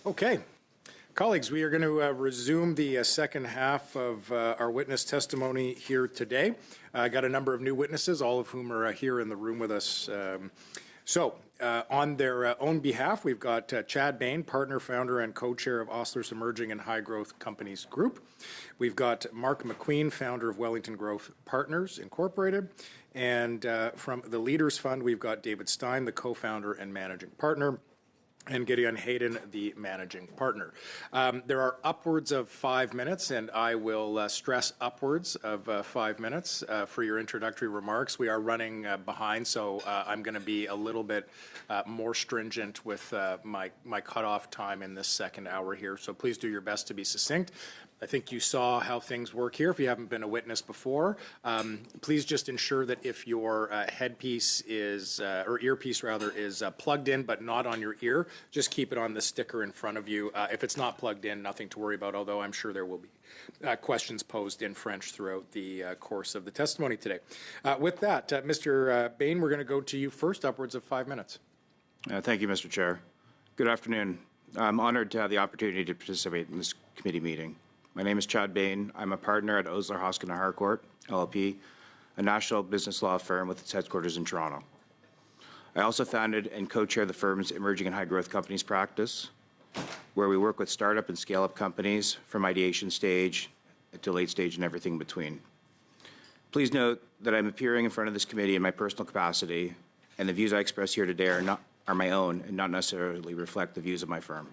Okay. Colleagues, we are going to resume the second half of our witness testimony here today. I got a number of new witnesses, all of whom are here in the room with us. On their own behalf, we've got Chad Bain, partner, founder, and co-chair of Osler's Emerging and High Growth Companies Group. We've got Mark McQueen, founder of Wellington Growth Partners Incorporated. And from the Leaders Fund, we've got David Stein, the co-founder and managing partner, and Gideon Hayden, the managing partner. There are upwards of 5 minutes, and I will stress upwards of 5 minutes for your introductory remarks. We are running behind, so I'm going to be a little bit more stringent with my cutoff time in this second hour here. So please do your best to be succinct. I think you saw how things work here. If you haven't been a witness before, please just ensure that if your headpiece is, or earpiece rather, is plugged in but not on your ear, just keep it on the sticker in front of you. If it's not plugged in, nothing to worry about, although I'm sure there will be questions posed in French throughout the course of the testimony today. With that, Mr. Bain, we're going to go to you first, upwards of 5 minutes. Thank you, Mr. Chair. Good afternoon. I'm honored to have the opportunity to participate in this committee meeting. My name is Chad Bain. I'm a partner at Osler, Hoskin & Harcourt, LLP, a national business law firm with its headquarters in Toronto. I also founded and co-chair the firm's Emerging and High Growth Companies practice, where we work with startup and scale-up companies from ideation stage to late stage and everything in between. Please note that I'm appearing in front of this committee in my personal capacity, and the views I express here today are my own and not necessarily reflect the views of my firm.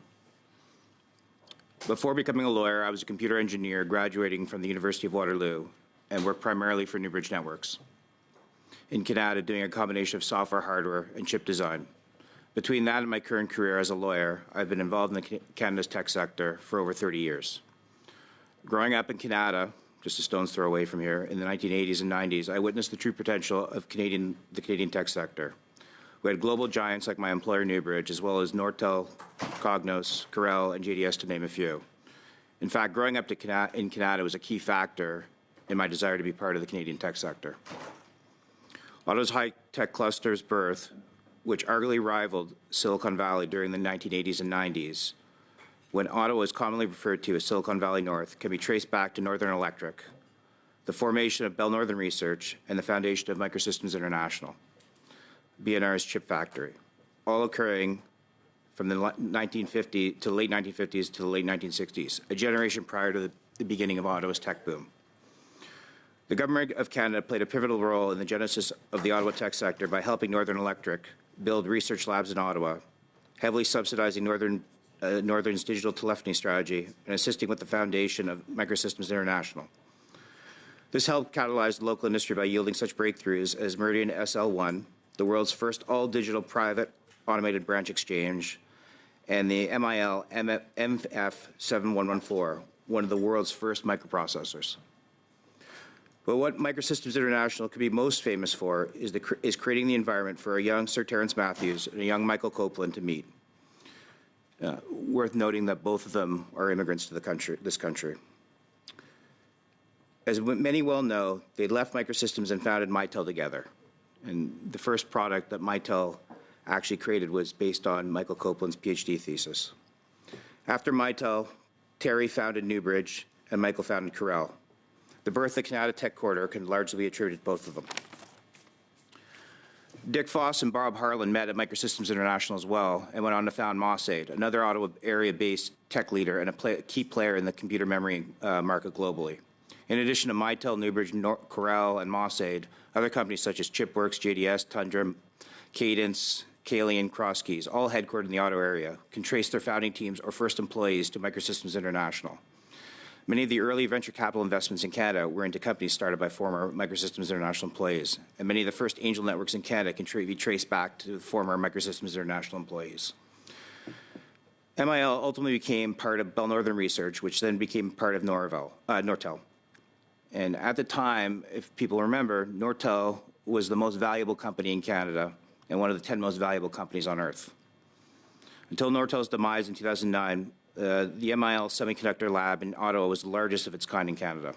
Before becoming a lawyer, I was a computer engineer graduating from the University of Waterloo and worked primarily for Newbridge Networks in Canada, doing a combination of software, hardware, and chip design. Between that and my current career as a lawyer, I've been involved in Canada's tech sector for over 30 years. Growing up in Canada, just a stone's throw away from here, in the 1980s and 90s, I witnessed the true potential of the Canadian tech sector. We had global giants like my employer Newbridge, as well as Nortel, Cognos, Corel, and JDS, to name a few. In fact, growing up in Canada was a key factor in my desire to be part of the Canadian tech sector. Ottawa's high-tech cluster's birth, which arguably rivaled Silicon Valley during the 1980s and 90s, when Ottawa is commonly referred to as Silicon Valley North, can be traced back to Northern Electric, the formation of Bell Northern Research, and the foundation of Microsystems International, BNR's chip factory, all occurring from the 1950s to the late 1950s to the late 1960s, a generation prior to the beginning of Ottawa's tech boom. The Government of Canada played a pivotal role in the genesis of the Ottawa tech sector by helping Northern Electric build research labs in Ottawa, heavily subsidizing Northern's digital telephony strategy, and assisting with the foundation of Microsystems International. This helped catalyze the local industry by yielding such breakthroughs as Meridian SL1, the world's first all-digital private automated branch exchange, and the MIL MF7114, one of the world's first microprocessors. But what Microsystems International could be most famous for is creating the environment for a young Sir Terence Matthews and a young Michael Copeland to meet. Worth noting that both of them are immigrants to this country. As many well know, they left Microsystems and founded Mitel together. And the first product that Mitel actually created was based on Michael Copeland's PhD thesis. After Mitel, Terry founded Newbridge and Michael founded Corel. The birth of the Canada Tech Corridor can largely be attributed to both of them. Dick Foss and Bob Harlan met at Microsystems International as well and went on to found Mosaid, another Ottawa area-based tech leader and a key player in the computer memory market globally. In addition to Mitel, Newbridge, Corel, and Mosaid, other companies such as Chipworks, JDS, Tundra, Cadence, Kalian, Crosskeys, all headquartered in the Ottawa area, can trace their founding teams or first employees to Microsystems International. Many of the early venture capital investments in Canada were into companies started by former Microsystems International employees, and many of the first angel networks in Canada can be traced back to former Microsystems International employees. MIL ultimately became part of Bell Northern Research, which then became part of Nortel. And at the time, if people remember, Nortel was the most valuable company in Canada and one of the 10 most valuable companies on Earth. Until Nortel's demise in 2009, the MIL Semiconductor Lab in Ottawa was the largest of its kind in Canada.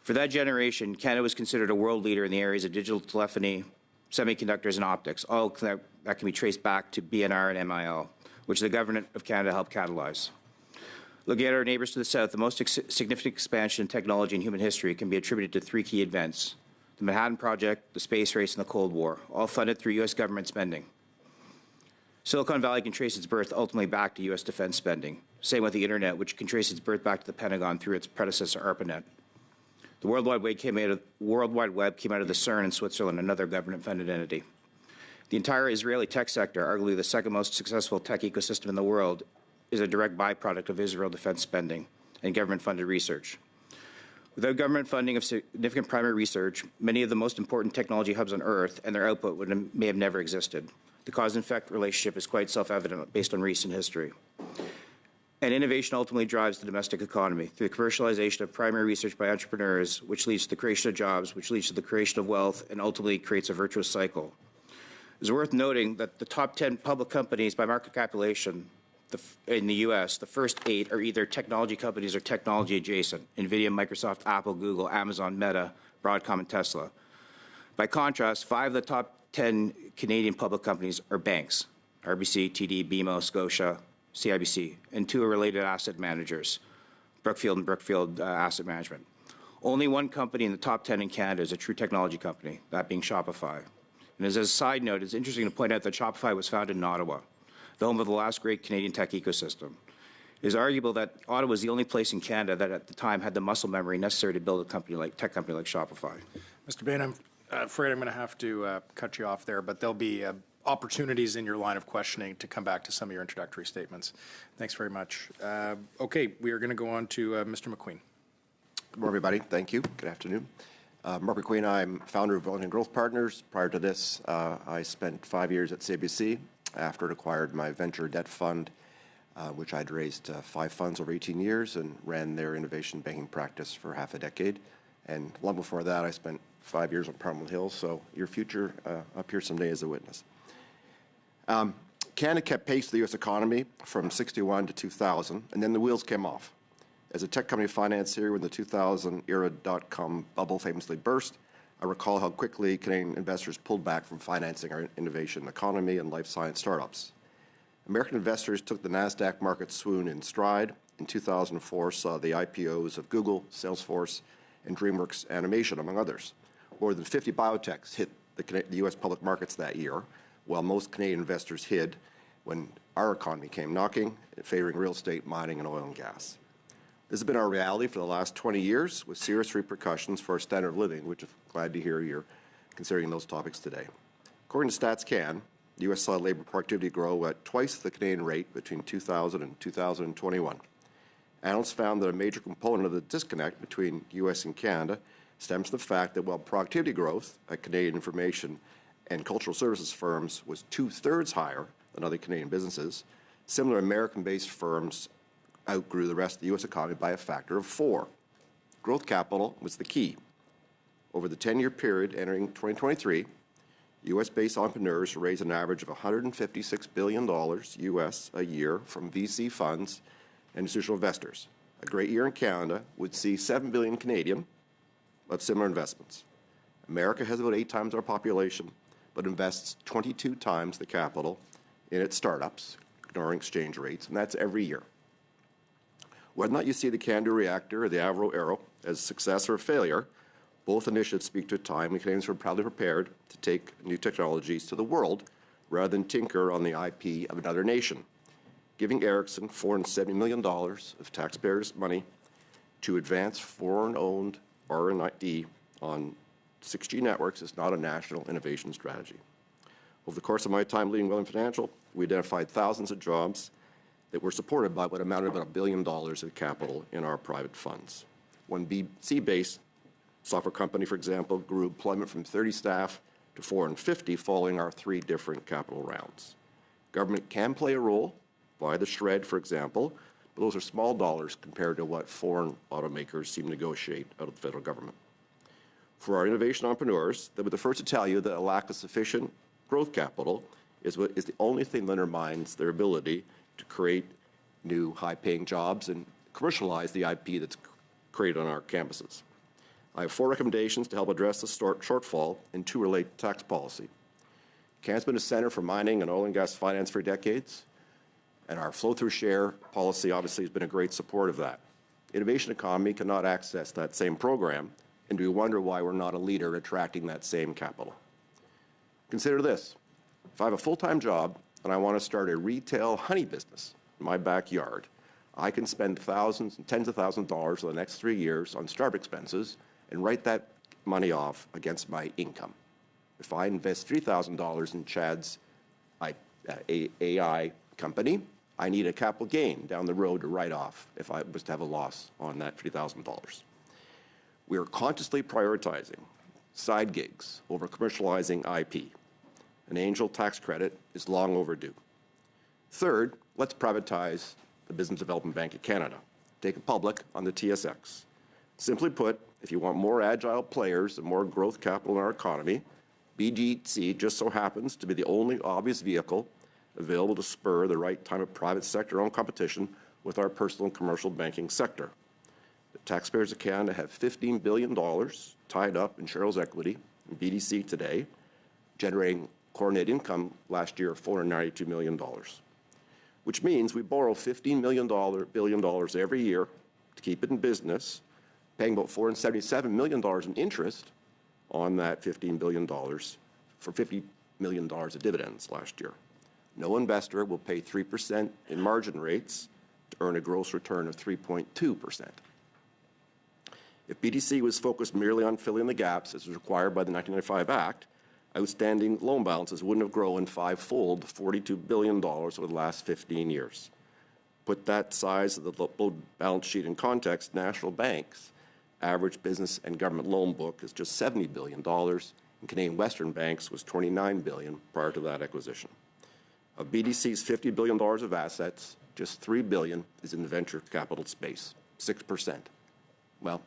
For that generation, Canada was considered a world leader in the areas of digital telephony, semiconductors, and optics, all that can be traced back to BNR and MIL, which the Government of Canada helped catalyze. Looking at our neighbours to the south, the most significant expansion in technology in human history can be attributed to three key events: the Manhattan Project, the space race, and the Cold War, all funded through U.S. government spending. Silicon Valley can trace its birth ultimately back to U.S. defense spending. Same with the Internet, which can trace its birth back to the Pentagon through its predecessor, ARPANET. The World Wide Web came out of the CERN in Switzerland, another government-funded entity. The entire Israeli tech sector, arguably the second most successful tech ecosystem in the world, is a direct byproduct of Israel defense spending and government-funded research. Without government funding of significant primary research, many of the most important technology hubs on Earth and their output may have never existed. The cause and effect relationship is quite self-evident based on recent history. And innovation ultimately drives the domestic economy through the commercialization of primary research by entrepreneurs, which leads to the creation of jobs, which leads to the creation of wealth, and ultimately creates a virtuous cycle. It's worth noting that the top 10 public companies by market capitalization in the U.S., the first 8 are either technology companies or technology adjacent: NVIDIA, Microsoft, Apple, Google, Amazon, Meta, Broadcom, and Tesla. By contrast, 5 of the top 10 Canadian public companies are banks: RBC, TD, BMO, Scotia, CIBC, and 2 are related asset managers, Brookfield and Brookfield Asset Management. Only one company in the top 10 in Canada is a true technology company, that being Shopify. And as a side note, it's interesting to point out that Shopify was founded in Ottawa, the home of the last great Canadian tech ecosystem. It is arguable that Ottawa was the only place in Canada that at the time had the muscle memory necessary to build a tech company like Shopify. Mr. Bain, I'm afraid I'm going to have to cut you off there, but there'll be opportunities in your line of questioning to come back to some of your introductory statements. Thanks very much. Okay, we are going to go on to Mr. McQueen. Good morning, everybody. Thank you. Good afternoon. Mark McQueen, I'm founder of Wellington Growth Partners. Prior to this, I spent 5 years at CIBC after it acquired my venture debt fund, which I'd raised 5 funds over 18 years and ran their innovation banking practice for half a decade. And long before that, I spent 5 years on Parliament Hill, so your future up here someday as a witness. Canada kept pace with the U.S. economy from 61 to 2000, and then the wheels came off. As a tech company financier when the 2000 era dot-com bubble famously burst, I recall how quickly Canadian investors pulled back from financing our innovation economy and life science startups. American investors took the NASDAQ market swoon in stride. In 2004, saw the IPOs of Google, Salesforce, and DreamWorks Animation, among others. More than 50 biotechs hit the U.S. public markets that year, while most Canadian investors hid when our economy came knocking, favoring real estate, mining, and oil and gas. This has been our reality for the last 20 years, with serious repercussions for our standard of living, which I'm glad to hear you're considering those topics today. According to StatsCan, the U.S. saw labor productivity grow at twice the Canadian rate between 2000 and 2021. Analysts found that a major component of the disconnect between U.S. and Canada stems from the fact that while productivity growth at Canadian information and cultural services firms was 2/3 higher than other Canadian businesses, similar American-based firms outgrew the rest of the U.S. economy by a factor of 4. Growth capital was the key. Over the 10-year period entering 2023, U.S.-based entrepreneurs raised an average of $156 billion U.S. a year from VC funds and institutional investors. A great year in Canada would see $7 billion Canadian of similar investments. America has about 8 times our population, but invests 22 times the capital in its startups, ignoring exchange rates, and that's every year. Whether or not you see the CANDU reactor or the Avro Aero as a success or a failure, both initiatives speak to a time when Canadians were proudly prepared to take new technologies to the world rather than tinker on the IP of another nation. Giving Ericsson $470 million of taxpayers' money to advance foreign-owned R&D on 6G networks is not a national innovation strategy. Over the course of my time leading Wellington Financial, we identified thousands of jobs that were supported by what amounted to about $1 billion of capital in our private funds. One BC-based software company, for example, grew employment from 30 staff to 450 following our 3 different capital rounds. Government can play a role via the SHRED, for example, but those are small dollars compared to what foreign automakers seem to negotiate out of the federal government. For our innovation entrepreneurs, they'll be the first to tell you that a lack of sufficient growth capital is the only thing that undermines their ability to create new high-paying jobs and commercialize the IP that's created on our campuses. I have 4 recommendations to help address the shortfall and 2 relate to tax policy. Canada's been a center for mining and oil and gas finance for decades. And our flow-through share policy obviously has been a great support of that. Innovation economy cannot access that same program, and we wonder why we're not a leader in attracting that same capital. Consider this. If I have a full-time job and I want to start a retail honey business in my backyard, I can spend thousands and tens of thousands of dollars for the next 3 years on startup expenses and write that money off against my income. If I invest $3,000 in Chad's AI company, I need a capital gain down the road to write off if I was to have a loss on that $3,000. We are consciously prioritizing side gigs over commercializing IP. An angel tax credit is long overdue. Third, let's privatize the Business Development Bank of Canada. Take it public on the TSX. Simply put, if you want more agile players and more growth capital in our economy, BGC just so happens to be the only obvious vehicle available to spur the right time of private sector-owned competition with our personal and commercial banking sector. The taxpayers of Canada have $15 billion tied up in shareholders' equity in BDC today, generating core net income last year of $492 million, which means we borrow $15 billion every year to keep it in business, paying about $477 million in interest on that $15 billion for $50 million of dividends last year. No investor will pay 3% in margin rates to earn a gross return of 3.2%. If BDC was focused merely on filling the gaps as was required by the 1995 Act, outstanding loan balances wouldn't have grown fivefold to $42 billion over the last 15 years. Put that size of the loan balance sheet in context, national banks' average business and government loan book is just $70 billion, and Canadian Western Banks was $29 billion prior to that acquisition. Of BDC's $50 billion of assets, just $3 billion is in the venture capital space, 6%. Well,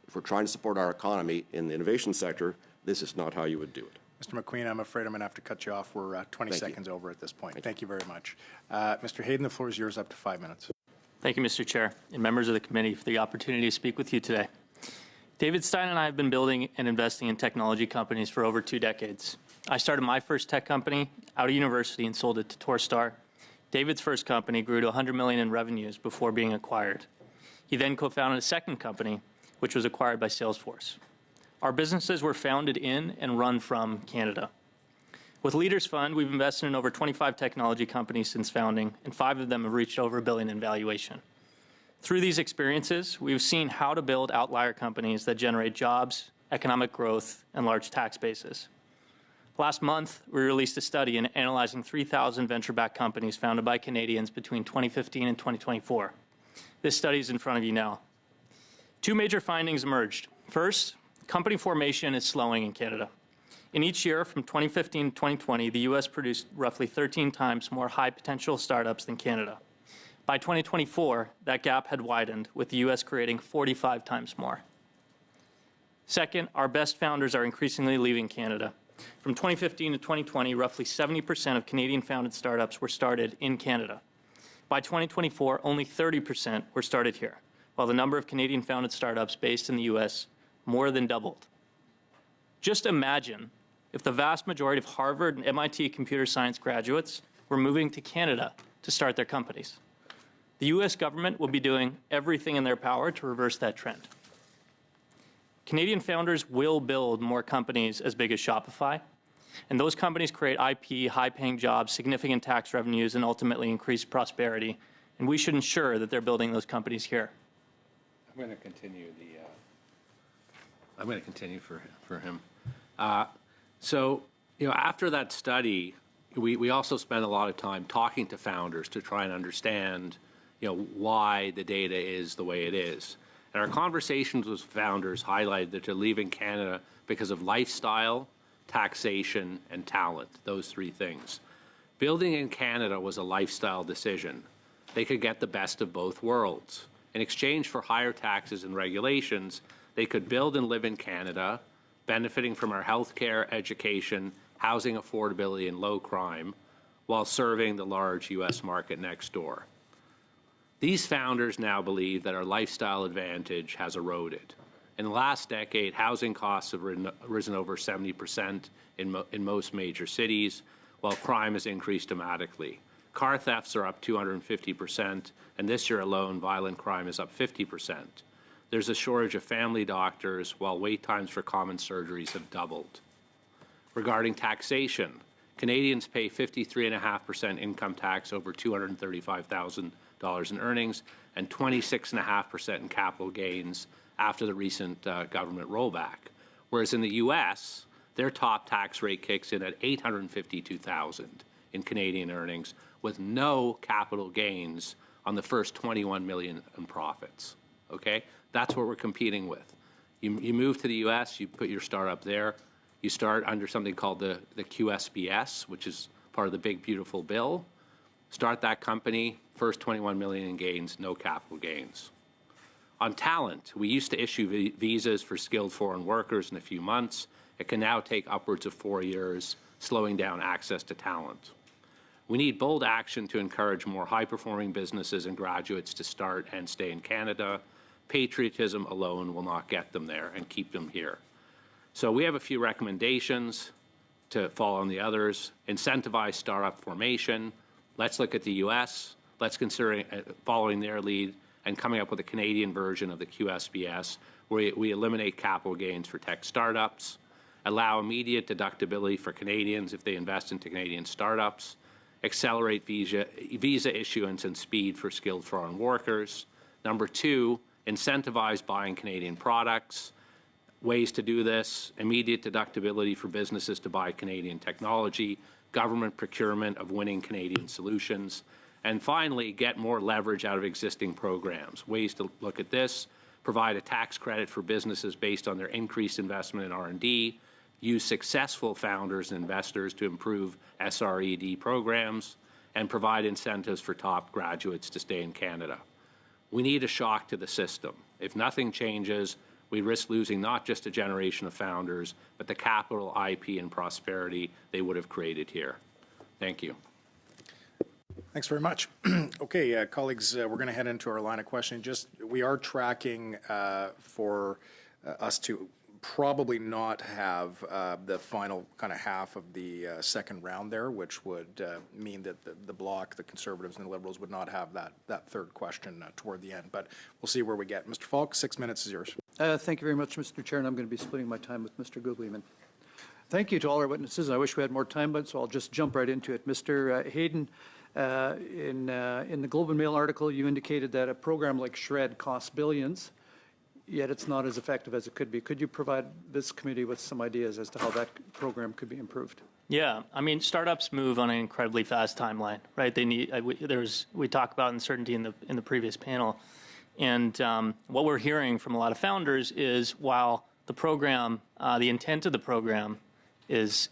if we're trying to support our economy in the innovation sector, this is not how you would do it. Mr. McQueen, I'm afraid I'm going to have to cut you off. We're 20 seconds over at this point. Thank you very much. Mr. Hayden, the floor is yours up to 5 minutes. Thank you, Mr. Chair, and members of the committee for the opportunity to speak with you today. David Stein and I have been building and investing in technology companies for over 2 decades. I started my first tech company out of university and sold it to Torstar. David's first company grew to $100 million in revenues before being acquired. He then co-founded a second company, which was acquired by Salesforce. Our businesses were founded in and run from Canada. With Leaders Fund, we've invested in over 25 technology companies since founding, and 5 of them have reached over $1 billion in valuation. Through these experiences, we've seen how to build outlier companies that generate jobs, economic growth, and large tax bases. Last month, we released a study in analyzing 3,000 venture-backed companies founded by Canadians between 2015 and 2024. This study is in front of you now. 2 major findings emerged. First, company formation is slowing in Canada. In each year from 2015 to 2020, the U.S. produced roughly 13 times more high-potential startups than Canada. By 2024, that gap had widened, with the U.S. creating 45 times more. Second, our best founders are increasingly leaving Canada. From 2015 to 2020, roughly 70% of Canadian-founded startups were started in Canada. By 2024, only 30% were started here, while the number of Canadian-founded startups based in the U.S. more than doubled. Just imagine if the vast majority of Harvard and MIT computer science graduates were moving to Canada to start their companies. The U.S. government will be doing everything in their power to reverse that trend. Canadian founders will build more companies as big as Shopify, and those companies create IP, high-paying jobs, significant tax revenues, and ultimately increase prosperity, and we should ensure that they're building those companies here. I'm going to continue for him. So, after that study, we also spent a lot of time talking to founders to try and understand, why the data is the way it is. And our conversations with founders highlighted that they're leaving Canada because of lifestyle, taxation, and talent, those 3 things. Building in Canada was a lifestyle decision. They could get the best of both worlds. In exchange for higher taxes and regulations, they could build and live in Canada, benefiting from our healthcare, education, housing affordability, and low crime, while serving the large U.S. market next door. These founders now believe that our lifestyle advantage has eroded. In the last decade, housing costs have risen over 70% in most major cities, while crime has increased dramatically. Car thefts are up 250%, and this year alone, violent crime is up 50%. There's a shortage of family doctors, while wait times for common surgeries have doubled. Regarding taxation, Canadians pay 53.5% income tax over $235,000 in earnings and 26.5% in capital gains after the recent government rollback. Whereas in the U.S., their top tax rate kicks in at $852,000 in Canadian earnings, with no capital gains on the first $21 million in profits. Okay, that's what we're competing with. You move to the U.S., you put your startup there. You start under something called the QSBS, which is part of the Big Beautiful Bill. Start that company, first $21 million in gains, no capital gains. On talent, we used to issue visas for skilled foreign workers in a few months. It can now take upwards of 4 years, slowing down access to talent. We need bold action to encourage more high-performing businesses and graduates to start and stay in Canada. Patriotism alone will not get them there and keep them here. So we have a few recommendations to follow on the others. Incentivize startup formation. Let's look at the U.S. Let's consider following their lead and coming up with a Canadian version of the QSBS, where we eliminate capital gains for tech startups, allow immediate deductibility for Canadians if they invest into Canadian startups, accelerate visa issuance and speed for skilled foreign workers. Number two, incentivize buying Canadian products. Ways to do this: immediate deductibility for businesses to buy Canadian technology, government procurement of winning Canadian solutions, and finally, get more leverage out of existing programs. Ways to look at this: provide a tax credit for businesses based on their increased investment in R&D, use successful founders and investors to improve SR&ED programs, and provide incentives for top graduates to stay in Canada. We need a shock to the system. If nothing changes, we risk losing not just a generation of founders, but the capital, IP, and prosperity they would have created here. Thank you. Thanks very much. Okay, colleagues, we're going to head into our line of questioning. We are tracking for us to probably not have the final kind of half of the second round there, which would mean that the Bloc, the Conservatives, and the Liberals would not have that third question toward the end. But we'll see where we get. Mr. Falk, 6 minutes is yours. Thank you very much, Mr. Chair, and I'm going to be splitting my time with Mr. Guglielmin. Thank you to all our witnesses. I wish we had more time, but so I'll just jump right into it. Mr. Hayden, in the Globe and Mail article, you indicated that a program like SHRED costs billions, yet it's not as effective as it could be. Could you provide this committee with some ideas as to how that program could be improved? Yeah, I mean, startups move on an incredibly fast timeline, right? They need. We talk about uncertainty in the previous panel, and what we're hearing from a lot of founders is while the program, the intent of the program, is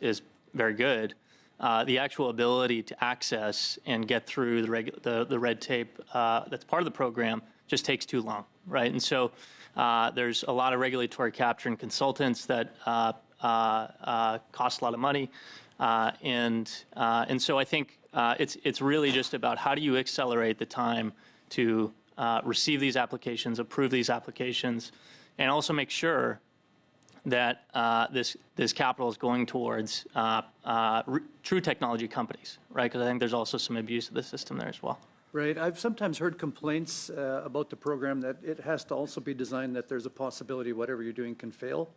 very good, the actual ability to access and get through the red tape that's part of the program just takes too long, right? And so there's a lot of regulatory capture and consultants that cost a lot of money, and so I think it's really just about how do you accelerate the time to receive these applications, approve these applications, and also make sure that this capital is going towards true technology companies, right? Because I think there's also some abuse of the system there as well. Right. I've sometimes heard complaints about the program that it has to also be designed that there's a possibility whatever you're doing can fail.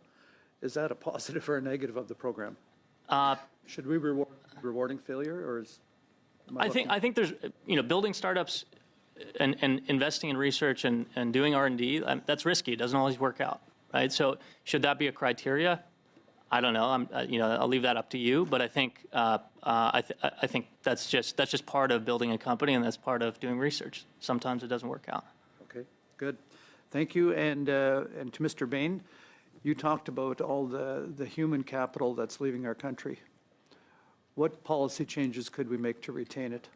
Is that a positive or a negative of the program? Should we rewarding failure, or is? I think there's building startups and investing in research and doing R&D, that's risky. It doesn't always work out, right? So should that be a criteria? I don't know. I'll leave that up to you. But I think I think that's just part of building a company, and that's part of doing research. Sometimes it doesn't work out. Okay, good. Thank you. And to Mr. Bain, you talked about all the human capital that's leaving our country. What policy changes could we make to retain it?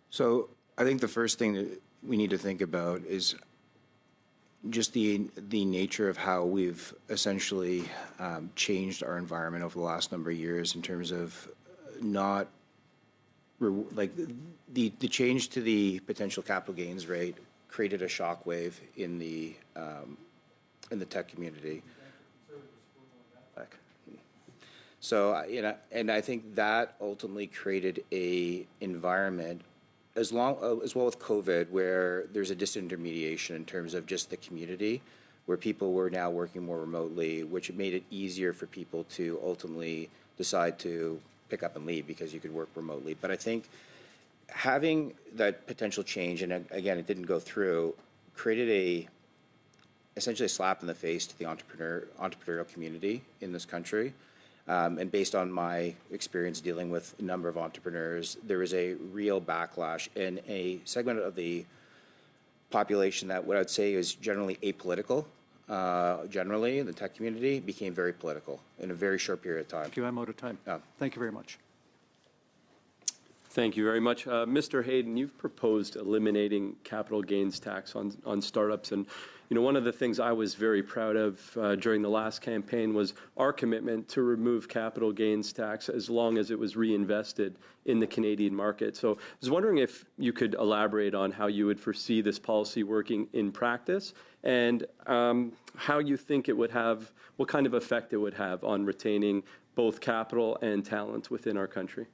So I think the first thing that we need to think about is just the nature of how we've essentially changed our environment over the last number of years in terms of not the change to the potential capital gains rate created a shockwave in the tech community. So, and I think that ultimately created a environment as well with COVID, where there's a disintermediation in terms of just the community, where people were now working more remotely, which made it easier for people to ultimately decide to pick up and leave because you could work remotely. But I think having that potential change, and again, it didn't go through, created essentially a slap in the face to the entrepreneurial community in this country. And based on my experience dealing with a number of entrepreneurs, there is a real backlash in a segment of the population that what I'd say is generally apolitical, generally in the tech community, became very political in a very short period of time. Thank you. I'm out of time. Thank you very much. Thank you very much. Mr. Hayden, you've proposed eliminating capital gains tax on startups. And, one of the things I was very proud of during the last campaign was our commitment to remove capital gains tax as long as it was reinvested in the Canadian market. So I was wondering if you could elaborate on how you would foresee this policy working in practice and how you think it would have, what kind of effect it would have on retaining both capital and talent within our country.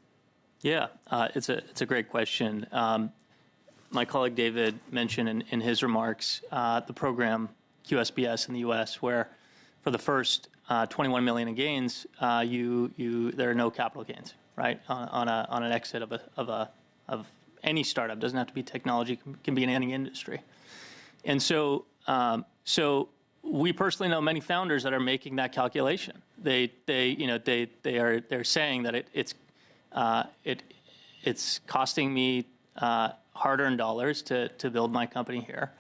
Yeah, it's a great question. My colleague David mentioned in his remarks the program QSBS in the U.S., where for the first 21 million in gains, there are no capital gains, right? On an exit of any startup. Doesn't have to be technology; can be in any industry. And so we personally know many founders that are making that calculation. They're saying that it's costing me hard-earned dollars to build my company here,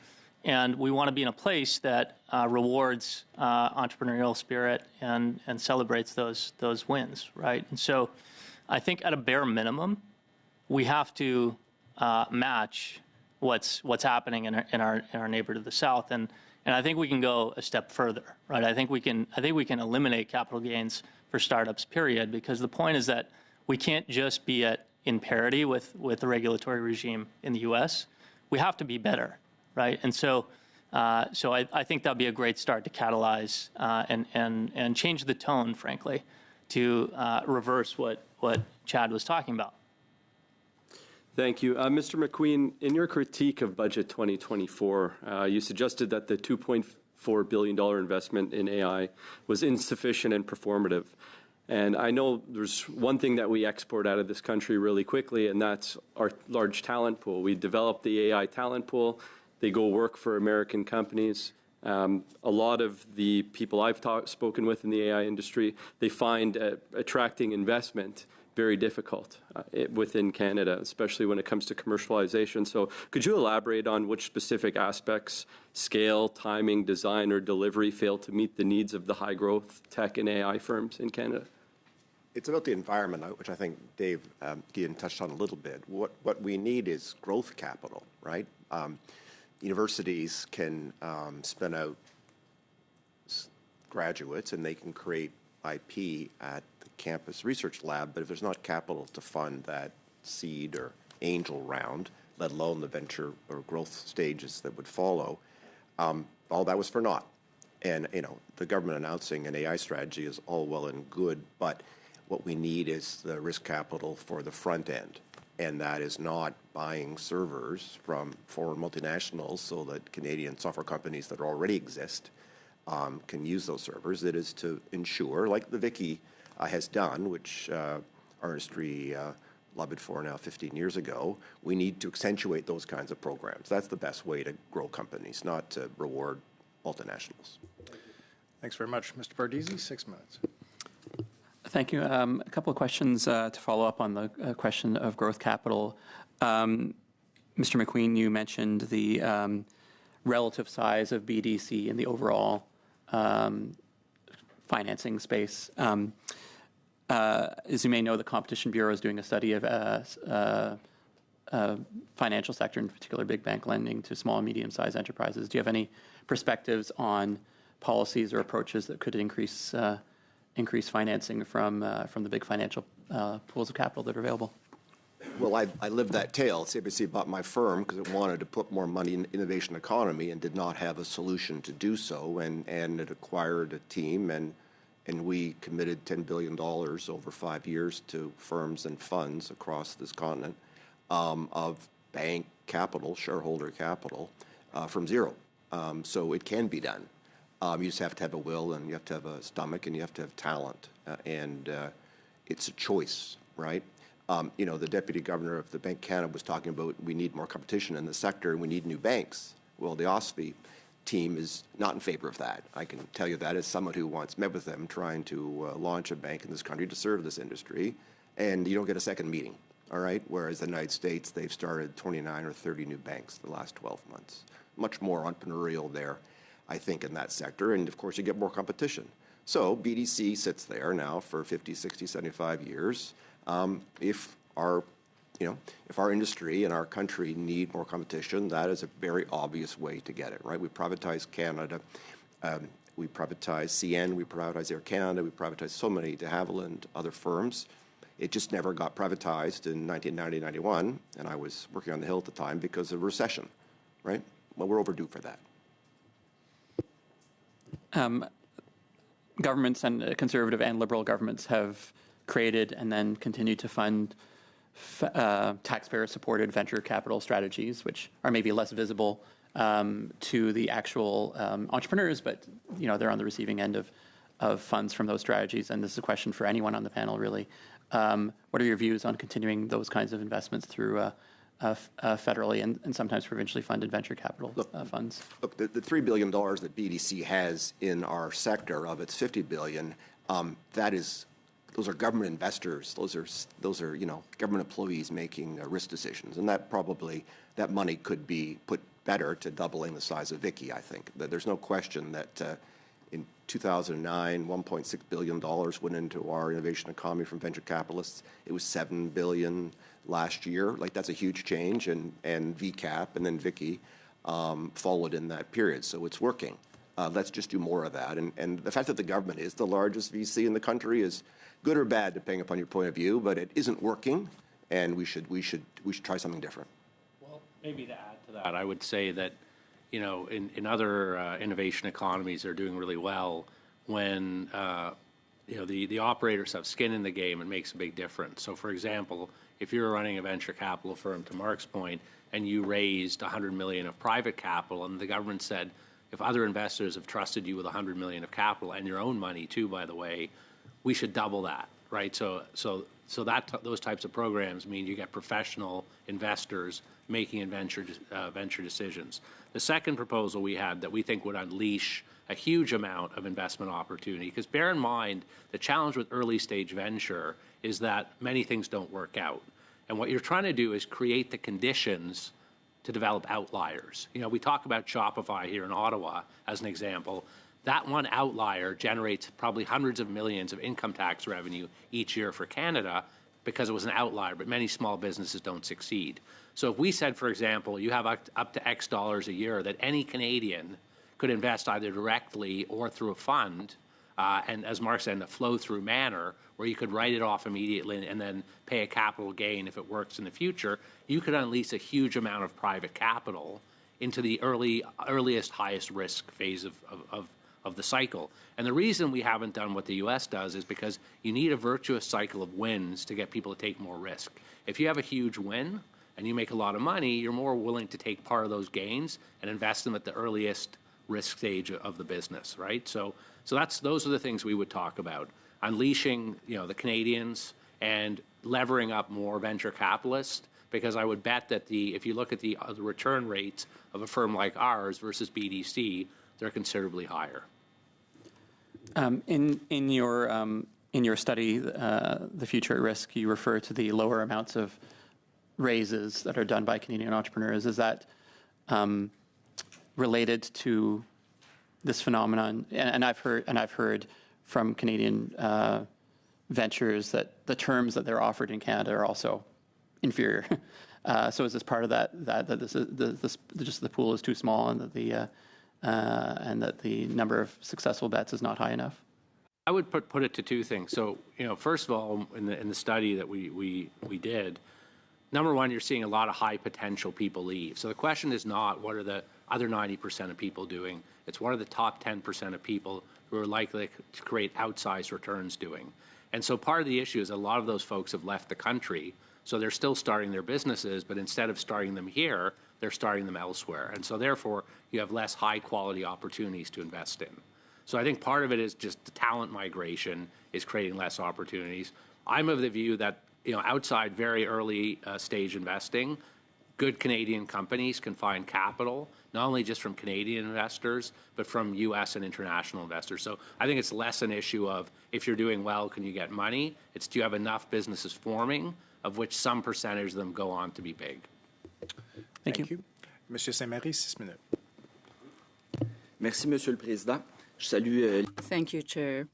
and we want to be in a place that rewards entrepreneurial spirit and celebrates those wins, right? And so, I think at a bare minimum, we have to match what's happening in our neighbor to the south, and I think we can go a step further, right? I think we can eliminate capital gains for startups, period, because the point is that we can't just be in parity with the regulatory regime in the U.S. We have to be better, right? And so I think that'd be a great start to catalyze and change the tone, frankly, to reverse what Chad was talking about. Thank you. Mr. McQueen, in your critique of Budget 2024, you suggested that the $2.4 billion investment in AI was insufficient and performative. And I know there's one thing that we export out of this country really quickly, and that's our large talent pool. We developed the AI talent pool. They go work for American companies. A lot of the people I've spoken with in the AI industry, they find attracting investment very difficult within Canada, especially when it comes to commercialization. So could you elaborate on which specific aspects, scale, timing, design, or delivery fail to meet the needs of the high-growth tech and AI firms in Canada? It's about the environment, which I think Dave Guillen touched on a little bit. What we need is growth capital, right? Universities can spin out graduates and they can create IP at the campus research lab, but if there's not capital to fund that seed or angel round, let alone the venture or growth stages that would follow, all that was for naught. And, the government announcing an AI strategy is all well and good, but what we need is the risk capital for the front end. And that is not buying servers from foreign multinationals so that Canadian software companies that already exist can use those servers. It is to ensure, like the Wiki has done, which our industry lobbied for now 15 years ago, we need to accentuate those kinds of programs. That's the best way to grow companies, not to reward multinationals. Thanks very much. Mr. Bardisi, 6 minutes. Thank you. A couple of questions to follow up on the question of growth capital. Mr. McQueen, you mentioned the relative size of BDC in the overall financing space. As you may know, the Competition Bureau is doing a study of financial sector, in particular big bank lending to small and medium-sized enterprises. Do you have any perspectives on policies or approaches that could increase financing from the big financial pools of capital that are available? Well, I lived that tale. CIBC bought my firm because it wanted to put more money in the innovation economy and did not have a solution to do so, and it acquired a team and and we committed $10 billion over 5 years to firms and funds across this continent of bank capital, shareholder capital, from zero. So it can be done. You just have to have a will, and you have to have a stomach, and you have to have talent. And it's a choice, right? The deputy governor of the Bank of Canada was talking about we need more competition in the sector, and we need new banks. Well, the OSFI team is not in favor of that. I can tell you that as someone who once met with them trying to launch a bank in this country to serve this industry, and you don't get a second meeting, all right? Whereas the United States, they've started 29 or 30 new banks in the last 12 months. Much more entrepreneurial there, I think, in that sector, and of course you get more competition. So BDC sits there now for 50, 60, 75 years. If our industry and our country need more competition, that is a very obvious way to get it, right? We privatized Canada, we privatized CN, we privatized Air Canada, we privatized so many, de Havilland, other firms. It just never got privatized in 1990-91, and I was working on the Hill at the time because of recession, right? Well, we're overdue for that. Governments and conservative and liberal governments have created and then continued to fund taxpayer-supported venture capital strategies, which are maybe less visible to the actual entrepreneurs, but they're on the receiving end of funds from those strategies. And this is a question for anyone on the panel, really. What are your views on continuing those kinds of investments through federally and sometimes provincially funded venture capital funds? Look, the $3 billion that BDC has in our sector of its $50 billion, those are government investors. Those are government employees making risk decisions, and that money could be put better to doubling the size of Vicky. I think that there's no question that in 2009, $1.6 billion went into our innovation economy from venture capitalists. It was $7 billion last year. Like, that's a huge change, and VCAP and then Vicky followed in that period. So it's working. Let's just do more of that. And the fact that the government is the largest VC in the country is good or bad, depending upon your point of view, but it isn't working, and we should try something different. Well, maybe to add to that, I would say that in other innovation economies, they're doing really well when the operators have skin in the game. It makes a big difference. So, for example, if you're running a venture capital firm, to Mark's point, and you raised $100 million of private capital, and the government said, if other investors have trusted you with $100 million of capital and your own money too, by the way, we should double that, right? So those types of programs mean you get professional investors making venture decisions. The second proposal we had that we think would unleash a huge amount of investment opportunity, because bear in mind, the challenge with early stage venture is that many things don't work out. And what you're trying to do is create the conditions to develop outliers. We talk about Shopify here in Ottawa as an example. That one outlier generates probably hundreds of millions of income tax revenue each year for Canada because it was an outlier, but many small businesses don't succeed. So if we said, for example, you have up to X dollars a year that any Canadian could invest either directly or through a fund, and as Mark said, in a flow-through manner, where you could write it off immediately and then pay a capital gain if it works in the future, you could unleash a huge amount of private capital into the earliest, highest risk phase of the cycle. And the reason we haven't done what the U.S. does is because you need a virtuous cycle of wins to get people to take more risk. If you have a huge win and you make a lot of money, you're more willing to take part of those gains and invest them at the earliest risk stage of the business, right? So those are the things we would talk about. Unleashing, the Canadians and levering up more venture capitalists, because I would bet that if you look at the return rates of a firm like ours versus BDC, they're considerably higher. In your study, The Future at Risk, you refer to the lower amounts of raises that are done by Canadian entrepreneurs. Is that related to this phenomenon? And I've heard from Canadian ventures that the terms that they're offered in Canada are also inferior. So is this part of that this is just the pool is too small and that the number of successful bets is not high enough? I would put it to two things. So, first of all, in the study that we did, number one, you're seeing a lot of high potential people leave. So the question is not what are the other 90% of people doing. It's what are the top 10% of people who are likely to create outsized returns doing. And so part of the issue is a lot of those folks have left the country, so they're still starting their businesses, but instead of starting them here, they're starting them elsewhere. And so therefore, you have less high-quality opportunities to invest in. So I think part of it is just the talent migration is creating less opportunities. I'm of the view that, outside very early stage investing, good Canadian companies can find capital, not only just from Canadian investors, but from U.S. and international investors. So I think it's less an issue of if you're doing well, can you get money? It's do you have enough businesses forming, of which some percentage of them go on to be big. Thank you. Monsieur Saint-Marie, 6 minutes. Merci, Monsieur le Président. Je salue. Thank you, Chair.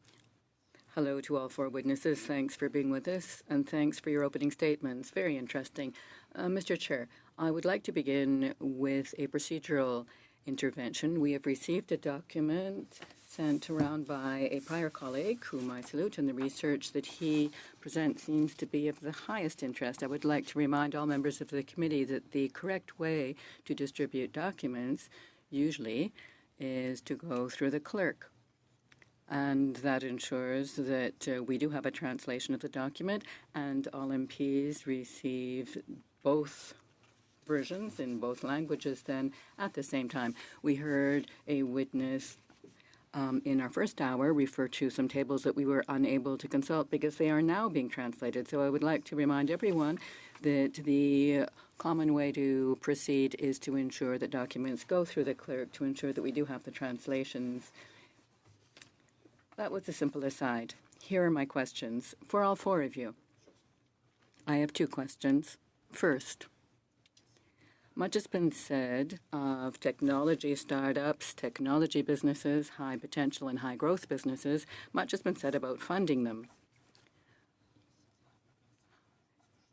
Hello to all four witnesses. Thanks for being with us, and thanks for your opening statements. Very interesting. Mr. Chair, I would like to begin with a procedural intervention. We have received a document sent around by a prior colleague, whom I salute, and the research that he presents seems to be of the highest interest. I would like to remind all members of the committee that the correct way to distribute documents usually is to go through the clerk. And that ensures that we do have a translation of the document, and all MPs receive both versions in both languages then at the same time. We heard a witness in our first hour refer to some tables that we were unable to consult because they are now being translated. So I would like to remind everyone that the common way to proceed is to ensure that documents go through the clerk to ensure that we do have the translations. That was a simple aside. Here are my questions for all four of you. I have two questions. First, much has been said of technology startups, technology businesses, high potential and high growth businesses. Much has been said about funding them.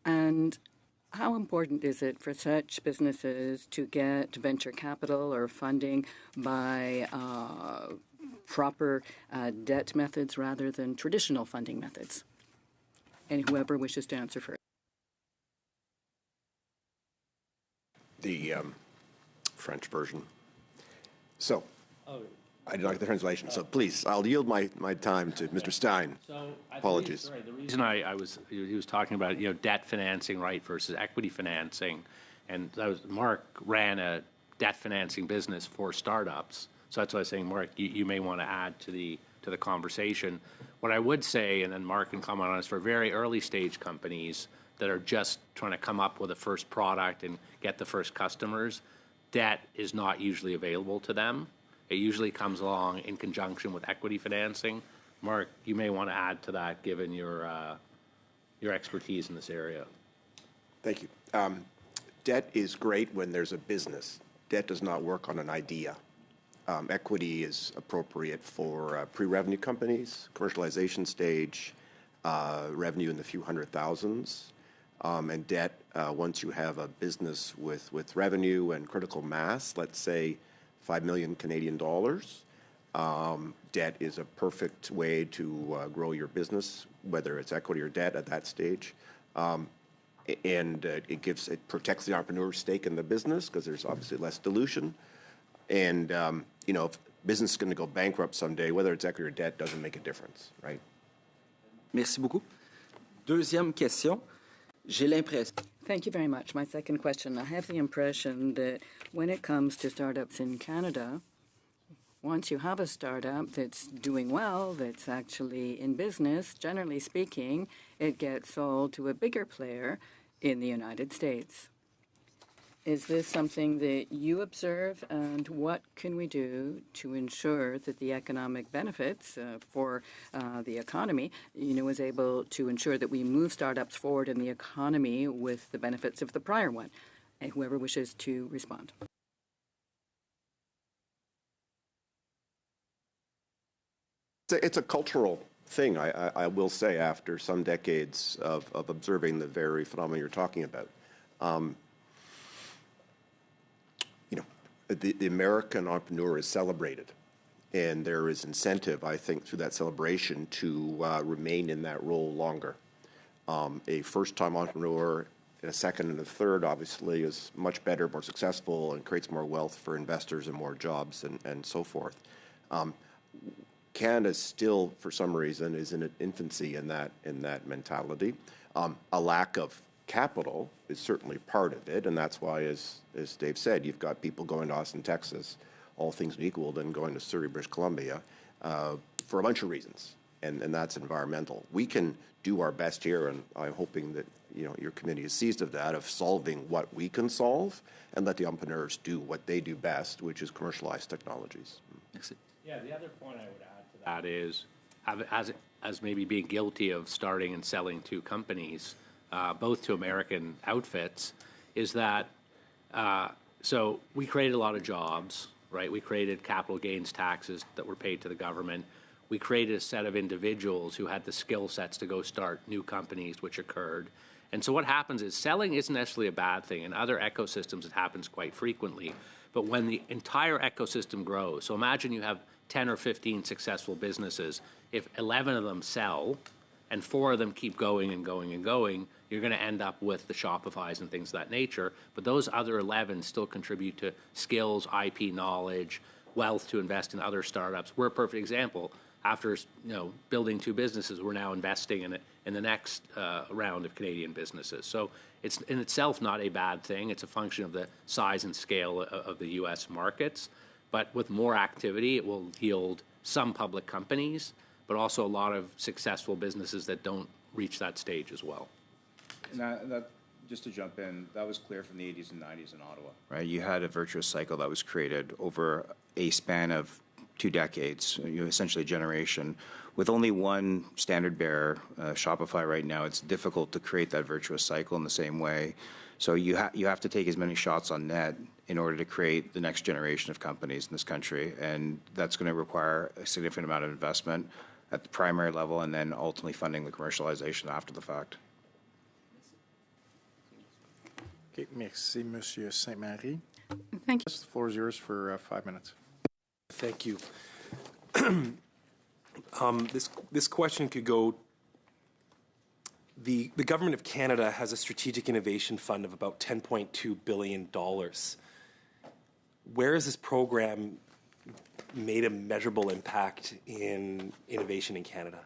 And how important is it for such businesses to get venture capital or funding by proper debt methods rather than traditional funding methods? And whoever wishes to answer first. The French version. So, I did not get the translation, so please, I'll yield my time to Mr. Stein. Apologies. The reason he was talking about, debt financing, right, versus equity financing, and that was Mark ran a debt financing business for startups. So that's why I was saying, Mark, you may want to add to the conversation. What I would say, and then Mark can comment on this, for very early stage companies that are just trying to come up with a first product and get the first customers, debt is not usually available to them. It usually comes along in conjunction with equity financing. Mark, you may want to add to that given your expertise in this area. Thank you. Debt is great when there's a business. Debt does not work on an idea. Equity is appropriate for pre-revenue companies, commercialization stage, revenue in the few hundred thousands, and debt once you have a business with revenue and critical mass, let's say 5 million Canadian dollars. Debt is a perfect way to grow your business, whether it's equity or debt at that stage. And it protects the entrepreneur's stake in the business because there's obviously less dilution. And, if business is going to go bankrupt someday, whether it's equity or debt doesn't make a difference, right? Merci beaucoup. Deuxième question. J'ai l'impression. Thank you very much. My second question. I have the impression that when it comes to startups in Canada, once you have a startup that's doing well, that's actually in business, generally speaking, it gets sold to a bigger player in the United States. Is this something that you observe, and what can we do to ensure that the economic benefits for the economy, is able to ensure that we move startups forward in the economy with the benefits of the prior one? And whoever wishes to respond. It's a cultural thing, I will say, after some decades of observing the very phenomenon you're talking about. The American entrepreneur is celebrated, and there is incentive, I think, through that celebration to remain in that role longer. A first-time entrepreneur a second and a third, obviously, is much better, more successful, and creates more wealth for investors and more jobs and so forth. Canada still, for some reason, is in infancy in that mentality. A lack of capital is certainly part of it, and that's why, as Dave said, you've got people going to Austin, Texas, all things equal, then going to Surrey, British Columbia, for a bunch of reasons, and that's environmental. We can do our best here, and I'm hoping that your committee is seized of that, of solving what we can solve, and let the entrepreneurs do what they do best, which is commercialize technologies. Yeah, the other point I would add to that is, as maybe being guilty of starting and selling two companies, both to American outfits, is that so we created a lot of jobs, right? We created capital gains taxes that were paid to the government. We created a set of individuals who had the skill sets to go start new companies, which occurred. And so what happens is selling isn't necessarily a bad thing. In other ecosystems, it happens quite frequently. But when the entire ecosystem grows, so imagine you have 10 or 15 successful businesses. If 11 of them sell and 4 of them keep going and going and going, you're going to end up with the Shopifys and things of that nature. But those other 11 still contribute to skills, IP knowledge, wealth to invest in other startups. We're a perfect example. After building 2 businesses, we're now investing in the next round of Canadian businesses. So it's in itself not a bad thing. It's a function of the size and scale of the U.S. markets. But with more activity, it will yield some public companies, but also a lot of successful businesses that don't reach that stage as well. And that just to jump in, that was clear from the 80s and 90s in Ottawa. Right, you had a virtuous cycle that was created over a span of 2 decades, essentially a generation. With only one standard bearer, Shopify right now, it's difficult to create that virtuous cycle in the same way. So you have to take as many shots on net in order to create the next generation of companies in this country, and that's going to require a significant amount of investment at the primary level, and then ultimately funding the commercialization after the fact. Okay, merci, Monsieur Saint-Marie. Thank you. The floor is yours for 5 minutes. Thank you. This question could go. The Government of Canada has a strategic innovation fund of about $10.2 billion. Where has this program made a measurable impact in innovation in Canada?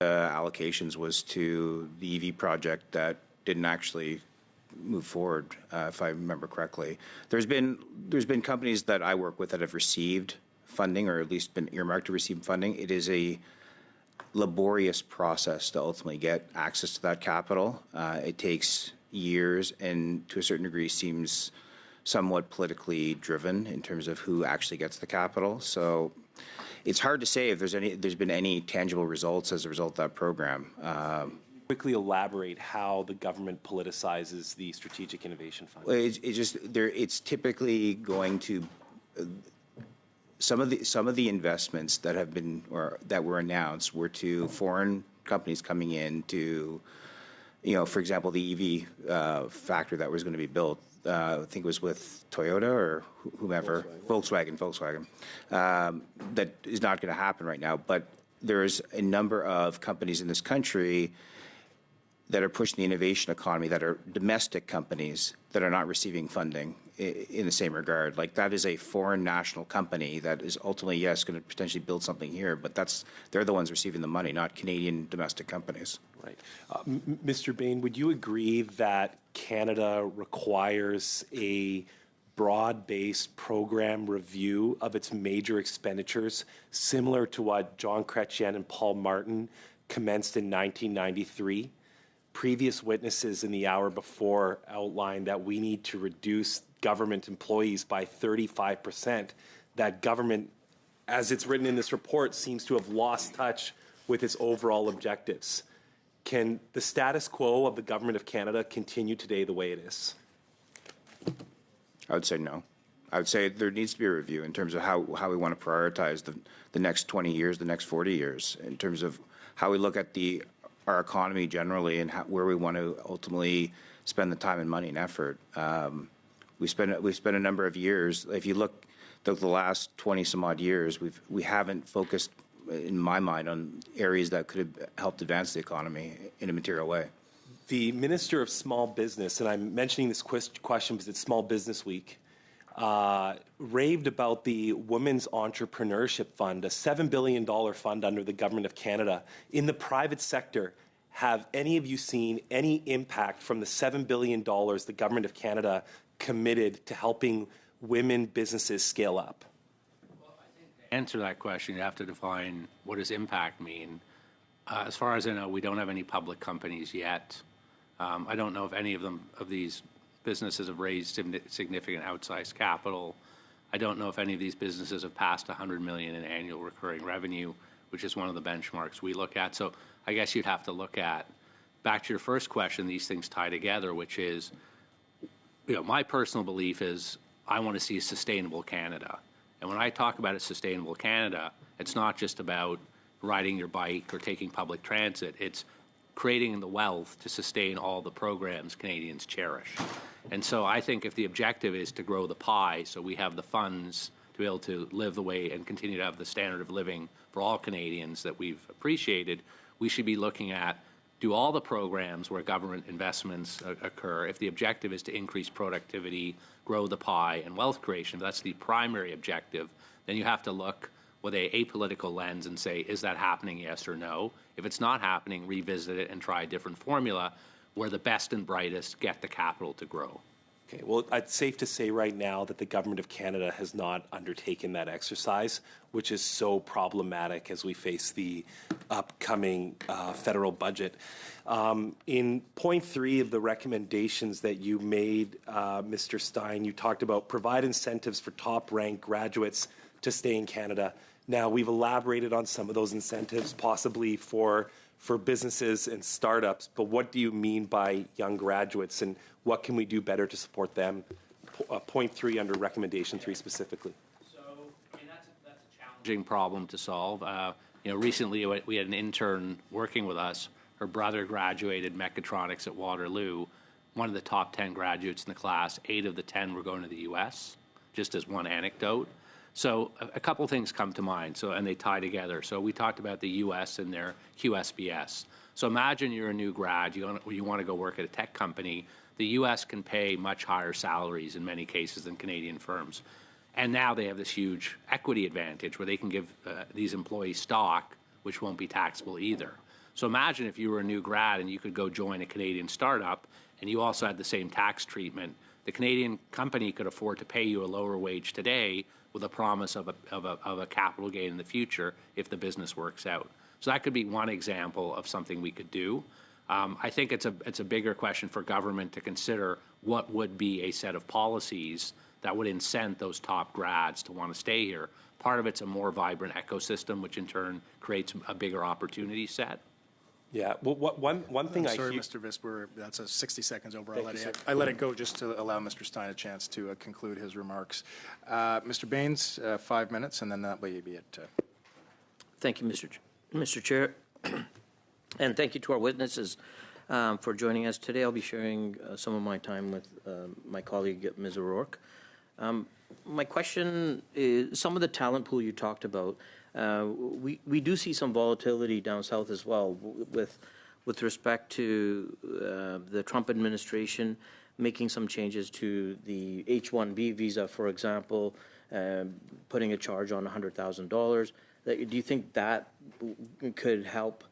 Allocations was to the EV project that didn't actually move forward, if I remember correctly. There's been companies that I work with that have received funding, or at least been earmarked to receive funding. It is a laborious process to ultimately get access to that capital. It takes years, and to a certain degree seems somewhat politically driven in terms of who actually gets the capital. So it's hard to say if there's been any tangible results as a result of that program. Quickly elaborate how the government politicizes the Strategic Innovation Fund. It's typically going to some of the investments that have been or that were announced were to foreign companies coming in to, for example, the EV factory that was going to be built. I think it was with Toyota or whomever, Volkswagen, that is not going to happen right now. But there's a number of companies in this country that are pushing the innovation economy, that are domestic companies that are not receiving funding in the same regard. Like, that is a foreign national company that is ultimately, yes, going to potentially build something here, but they're the ones receiving the money, not Canadian domestic companies. Right. Mr. Bain, would you agree that Canada requires a broad-based program review of its major expenditures, similar to what John Chrétien and Paul Martin commenced in 1993? Previous witnesses in the hour before outlined that we need to reduce government employees by 35%. That government, as it's written in this report, seems to have lost touch with its overall objectives. Can the status quo of the Government of Canada continue today the way it is? I would say no. I would say there needs to be a review in terms of how we want to prioritize the next 20 years, the next 40 years, in terms of how we look at our economy generally and where we want to ultimately spend the time and money and effort. We spent a number of years. If you look, the last 20 some odd years, we haven't focused, in my mind, on areas that could have helped advance the economy in a material way. The Minister of Small Business, and I'm mentioning this question because it's Small Business Week, raved about the Women's Entrepreneurship Fund, a $7 billion fund under the Government of Canada. In the private sector, have any of you seen any impact from the $7 billion the Government of Canada committed to helping women businesses scale up? To answer that question, you have to define what does impact mean. As far as I know, we don't have any public companies yet. I don't know if any of these businesses have raised significant outsized capital. I don't know if any of these businesses have passed $100 million in annual recurring revenue, which is one of the benchmarks we look at. So I guess you'd have to look at, back to your first question, these things tie together, which is, my personal belief is I want to see a sustainable Canada. And when I talk about a sustainable Canada, it's not just about riding your bike or taking public transit. It's creating the wealth to sustain all the programs Canadians cherish. And so I think if the objective is to grow the pie so we have the funds to be able to live the way and continue to have the standard of living for all Canadians that we've appreciated, we should be looking at, do all the programs where government investments occur, if the objective is to increase productivity, grow the pie, and wealth creation, if that's the primary objective, then you have to look with a apolitical lens and say, is that happening, yes or no? If it's not happening, revisit it and try a different formula where the best and brightest get the capital to grow. Okay, well, it's safe to say right now that the Government of Canada has not undertaken that exercise, which is so problematic as we face the upcoming federal budget. In point 3 of the recommendations that you made, Mr. Stein, you talked about provide incentives for top-ranked graduates to stay in Canada. Now, we've elaborated on some of those incentives, possibly for businesses and startups, but what do you mean by young graduates, and what can we do better to support them? Point 3 under recommendation 3 specifically. So, that's a challenging problem to solve. Recently we had an intern working with us. Her brother graduated mechatronics at Waterloo, one of the top 10 graduates in the class. 8 of the 10 were going to the U.S., just as one anecdote. So a couple things come to mind, and they tie together. So we talked about the U.S. and their QSBS. So imagine you're a new grad, you want to go work at a tech company. The U.S. can pay much higher salaries in many cases than Canadian firms. And now they have this huge equity advantage where they can give these employees stock, which won't be taxable either. So imagine if you were a new grad and you could go join a Canadian startup and you also had the same tax treatment. The Canadian company could afford to pay you a lower wage today with a promise of a capital gain in the future if the business works out. So that could be one example of something we could do. I think it's a bigger question for government to consider what would be a set of policies that would incent those top grads to want to stay here. Part of it's a more vibrant ecosystem, which in turn creates a bigger opportunity set. Yeah, well, one thing I'm sorry, hear... Mr. Visper, that's 60 seconds over. Thank I let it go just to allow Mr. Stein a chance to conclude his remarks. Mr. Baines, 5 minutes, and then that way be it. Thank you, Mr. Chair. And thank you to our witnesses for joining us today. I'll be sharing some of my time with my colleague, Ms. O'Rourke. My question is, some of the talent pool you talked about, we do see some volatility down south as well with respect to the Trump administration making some changes to the H-1B visa, for example, putting a charge on $100,000. Do you think that could help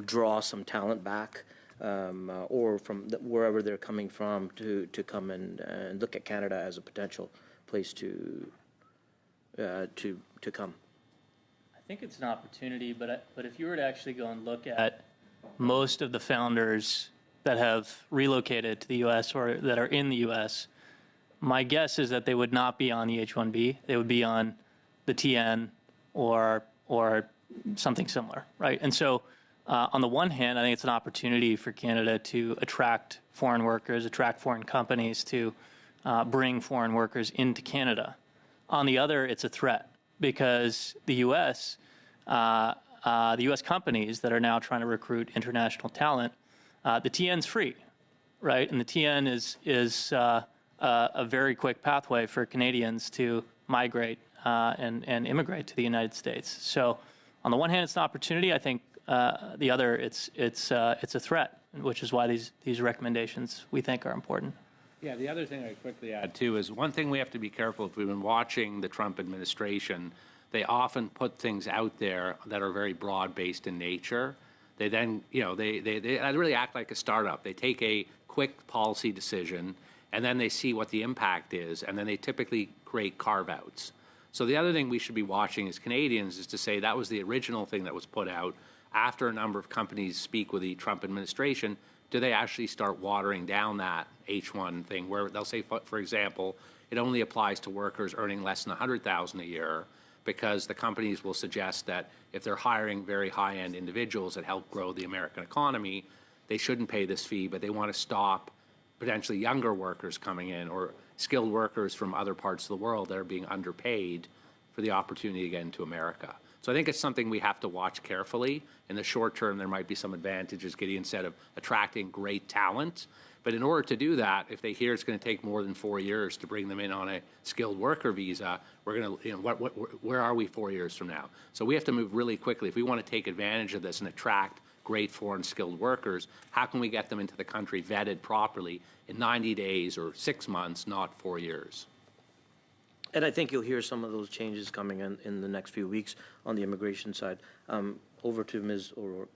draw some talent back or from wherever they're coming from to come and look at Canada as a potential place to come? I think it's an opportunity, but if you were to actually go and look at most of the founders that have relocated to the U.S. or that are in the U.S., my guess is that they would not be on the H-1B. They would be on the TN or something similar, right? And so on the one hand, I think it's an opportunity for Canada to attract foreign workers, attract foreign companies to bring foreign workers into Canada. On the other, it's a threat because the U.S. Companies that are now trying to recruit international talent, the TN's free, right? And the TN is a very quick pathway for Canadians to migrate and immigrate to the United States. So on the one hand, it's an opportunity. I think the other, it's a threat, which is why these recommendations we think are important. Yeah, the other thing I'd quickly add, too, is one thing we have to be careful if we've been watching the Trump administration, they often put things out there that are very broad-based in nature. They then, they really act like a startup. They take a quick policy decision, and then they see what the impact is, and then they typically create carve-outs. So the other thing we should be watching as Canadians is to say that was the original thing that was put out. After a number of companies speak with the Trump administration, do they actually start watering down that H-1 thing where they'll say, for example, it only applies to workers earning less than $100,000 a year, because the companies will suggest that if they're hiring very high-end individuals that help grow the American economy, they shouldn't pay this fee, but they want to stop potentially younger workers coming in or skilled workers from other parts of the world that are being underpaid for the opportunity to get into America. So I think it's something we have to watch carefully. In the short term, there might be some advantages, Gideon said, of attracting great talent. But in order to do that, if they hear it's going to take more than 4 years to bring them in on a skilled worker visa, we're going to, where are we 4 years from now? So we have to move really quickly. If we want to take advantage of this and attract great foreign skilled workers, how can we get them into the country vetted properly in 90 days or 6 months, not 4 years? And I think you'll hear some of those changes coming in the next few weeks on the immigration side. Over to Ms. O'Rourke.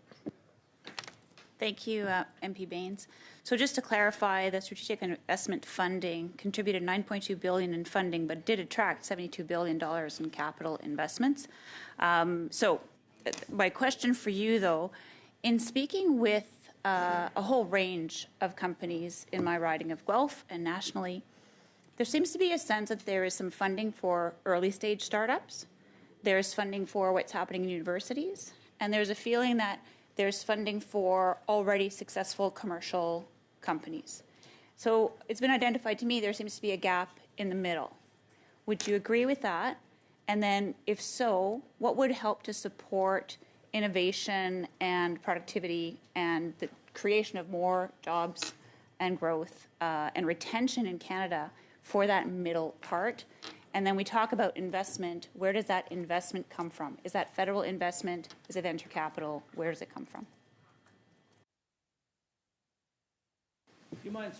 Thank you, MP Baines. So just to clarify, the strategic investment funding contributed $9.2 billion in funding, but did attract $72 billion in capital investments. So my question for you, though, in speaking with a whole range of companies in my riding of Guelph and nationally, there seems to be a sense that there is some funding for early stage startups. There's funding for what's happening in universities. And there's a feeling that there's funding for already successful commercial companies. So it's been identified to me there seems to be a gap in the middle. Would you agree with that? And then if so, what would help to support innovation and productivity and the creation of more jobs and growth and retention in Canada for that middle part? And then we talk about investment. Where does that investment come from? Is that federal investment? Is it venture capital? Where does it come from? Do you mind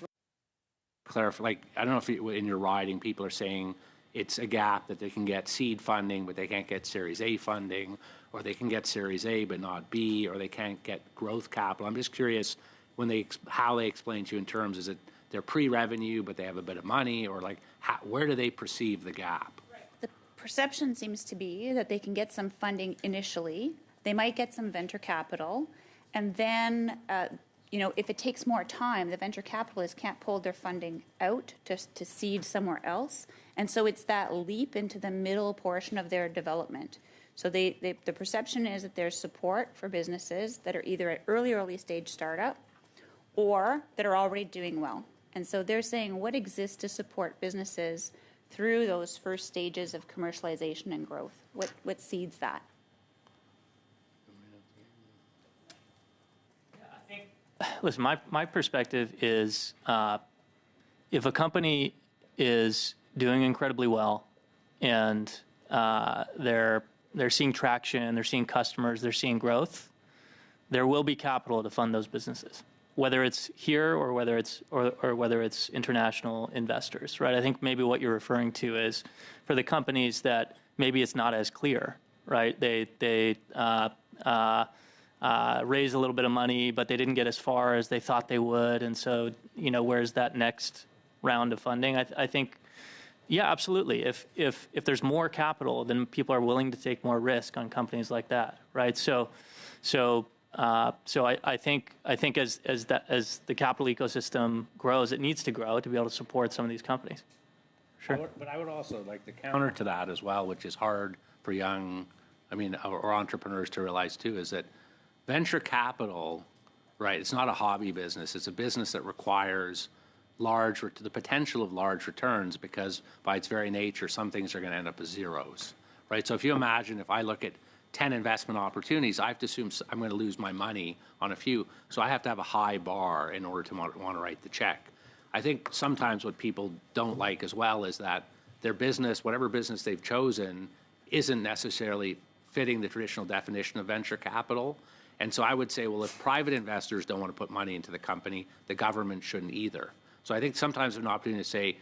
clarify? Like, I don't know if in your riding people are saying it's a gap that they can get seed funding, but they can't get Series A funding, or they can get Series A but not B, or they can't get growth capital. I'm just curious when how they explain to you in terms, is it they're pre-revenue but they have a bit of money, or like where do they perceive the gap? The perception seems to be that they can get some funding initially. They might get some venture capital, and then if it takes more time, the venture capitalists can't pull their funding out to seed somewhere else. And so it's that leap into the middle portion of their development. So the perception is that there's support for businesses that are either at early stage startup or that are already doing well. And so they're saying what exists to support businesses through those first stages of commercialization and growth? What seeds that? Listen, my perspective is if a company is doing incredibly well and they're seeing traction, they're seeing customers, they're seeing growth, there will be capital to fund those businesses, whether it's here or whether it's international investors, right? I think maybe what you're referring to is for the companies that maybe it's not as clear, right? They raise a little bit of money, but they didn't get as far as they thought they would. And so, where's that next round of funding? I think, yeah, absolutely. If there's more capital, then people are willing to take more risk on companies like that, right? So I think as the capital ecosystem grows, it needs to grow to be able to support some of these companies. Sure. But I would also like the counter to that as well, which is hard for young, or entrepreneurs to realize too, is that venture capital, right? It's not a hobby business. It's a business that requires the potential of large returns, because by its very nature, some things are going to end up as zeros, right? So if you imagine, if I look at 10 investment opportunities, I have to assume I'm going to lose my money on a few. So I have to have a high bar in order to want to write the check. I think sometimes what people don't like as well is that their business, whatever business they've chosen, isn't necessarily fitting the traditional definition of venture capital. And so I would say, well, if private investors don't want to put money into the company, the government shouldn't either. So I think sometimes an opportunity to say,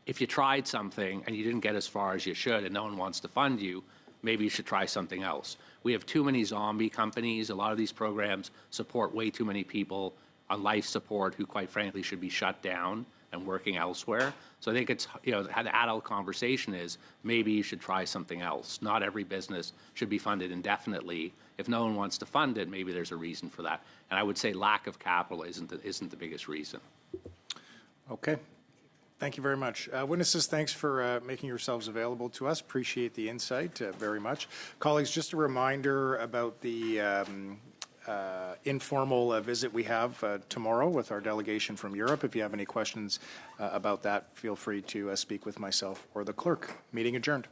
if you tried something and you didn't get as far as you should and no one wants to fund you, maybe you should try something else. We have too many zombie companies. A lot of these programs support way too many people on life support who, quite frankly, should be shut down and working elsewhere. So I think it's, the adult conversation is maybe you should try something else. Not every business should be funded indefinitely. If no one wants to fund it, maybe there's a reason for that. And I would say lack of capital isn't the biggest reason. Okay. Thank you very much. Witnesses, thanks for making yourselves available to us. Appreciate the insight very much. Colleagues, just a reminder about the informal visit we have tomorrow with our delegation from Europe. If you have any questions about that, feel free to speak with myself or the clerk. Meeting adjourned.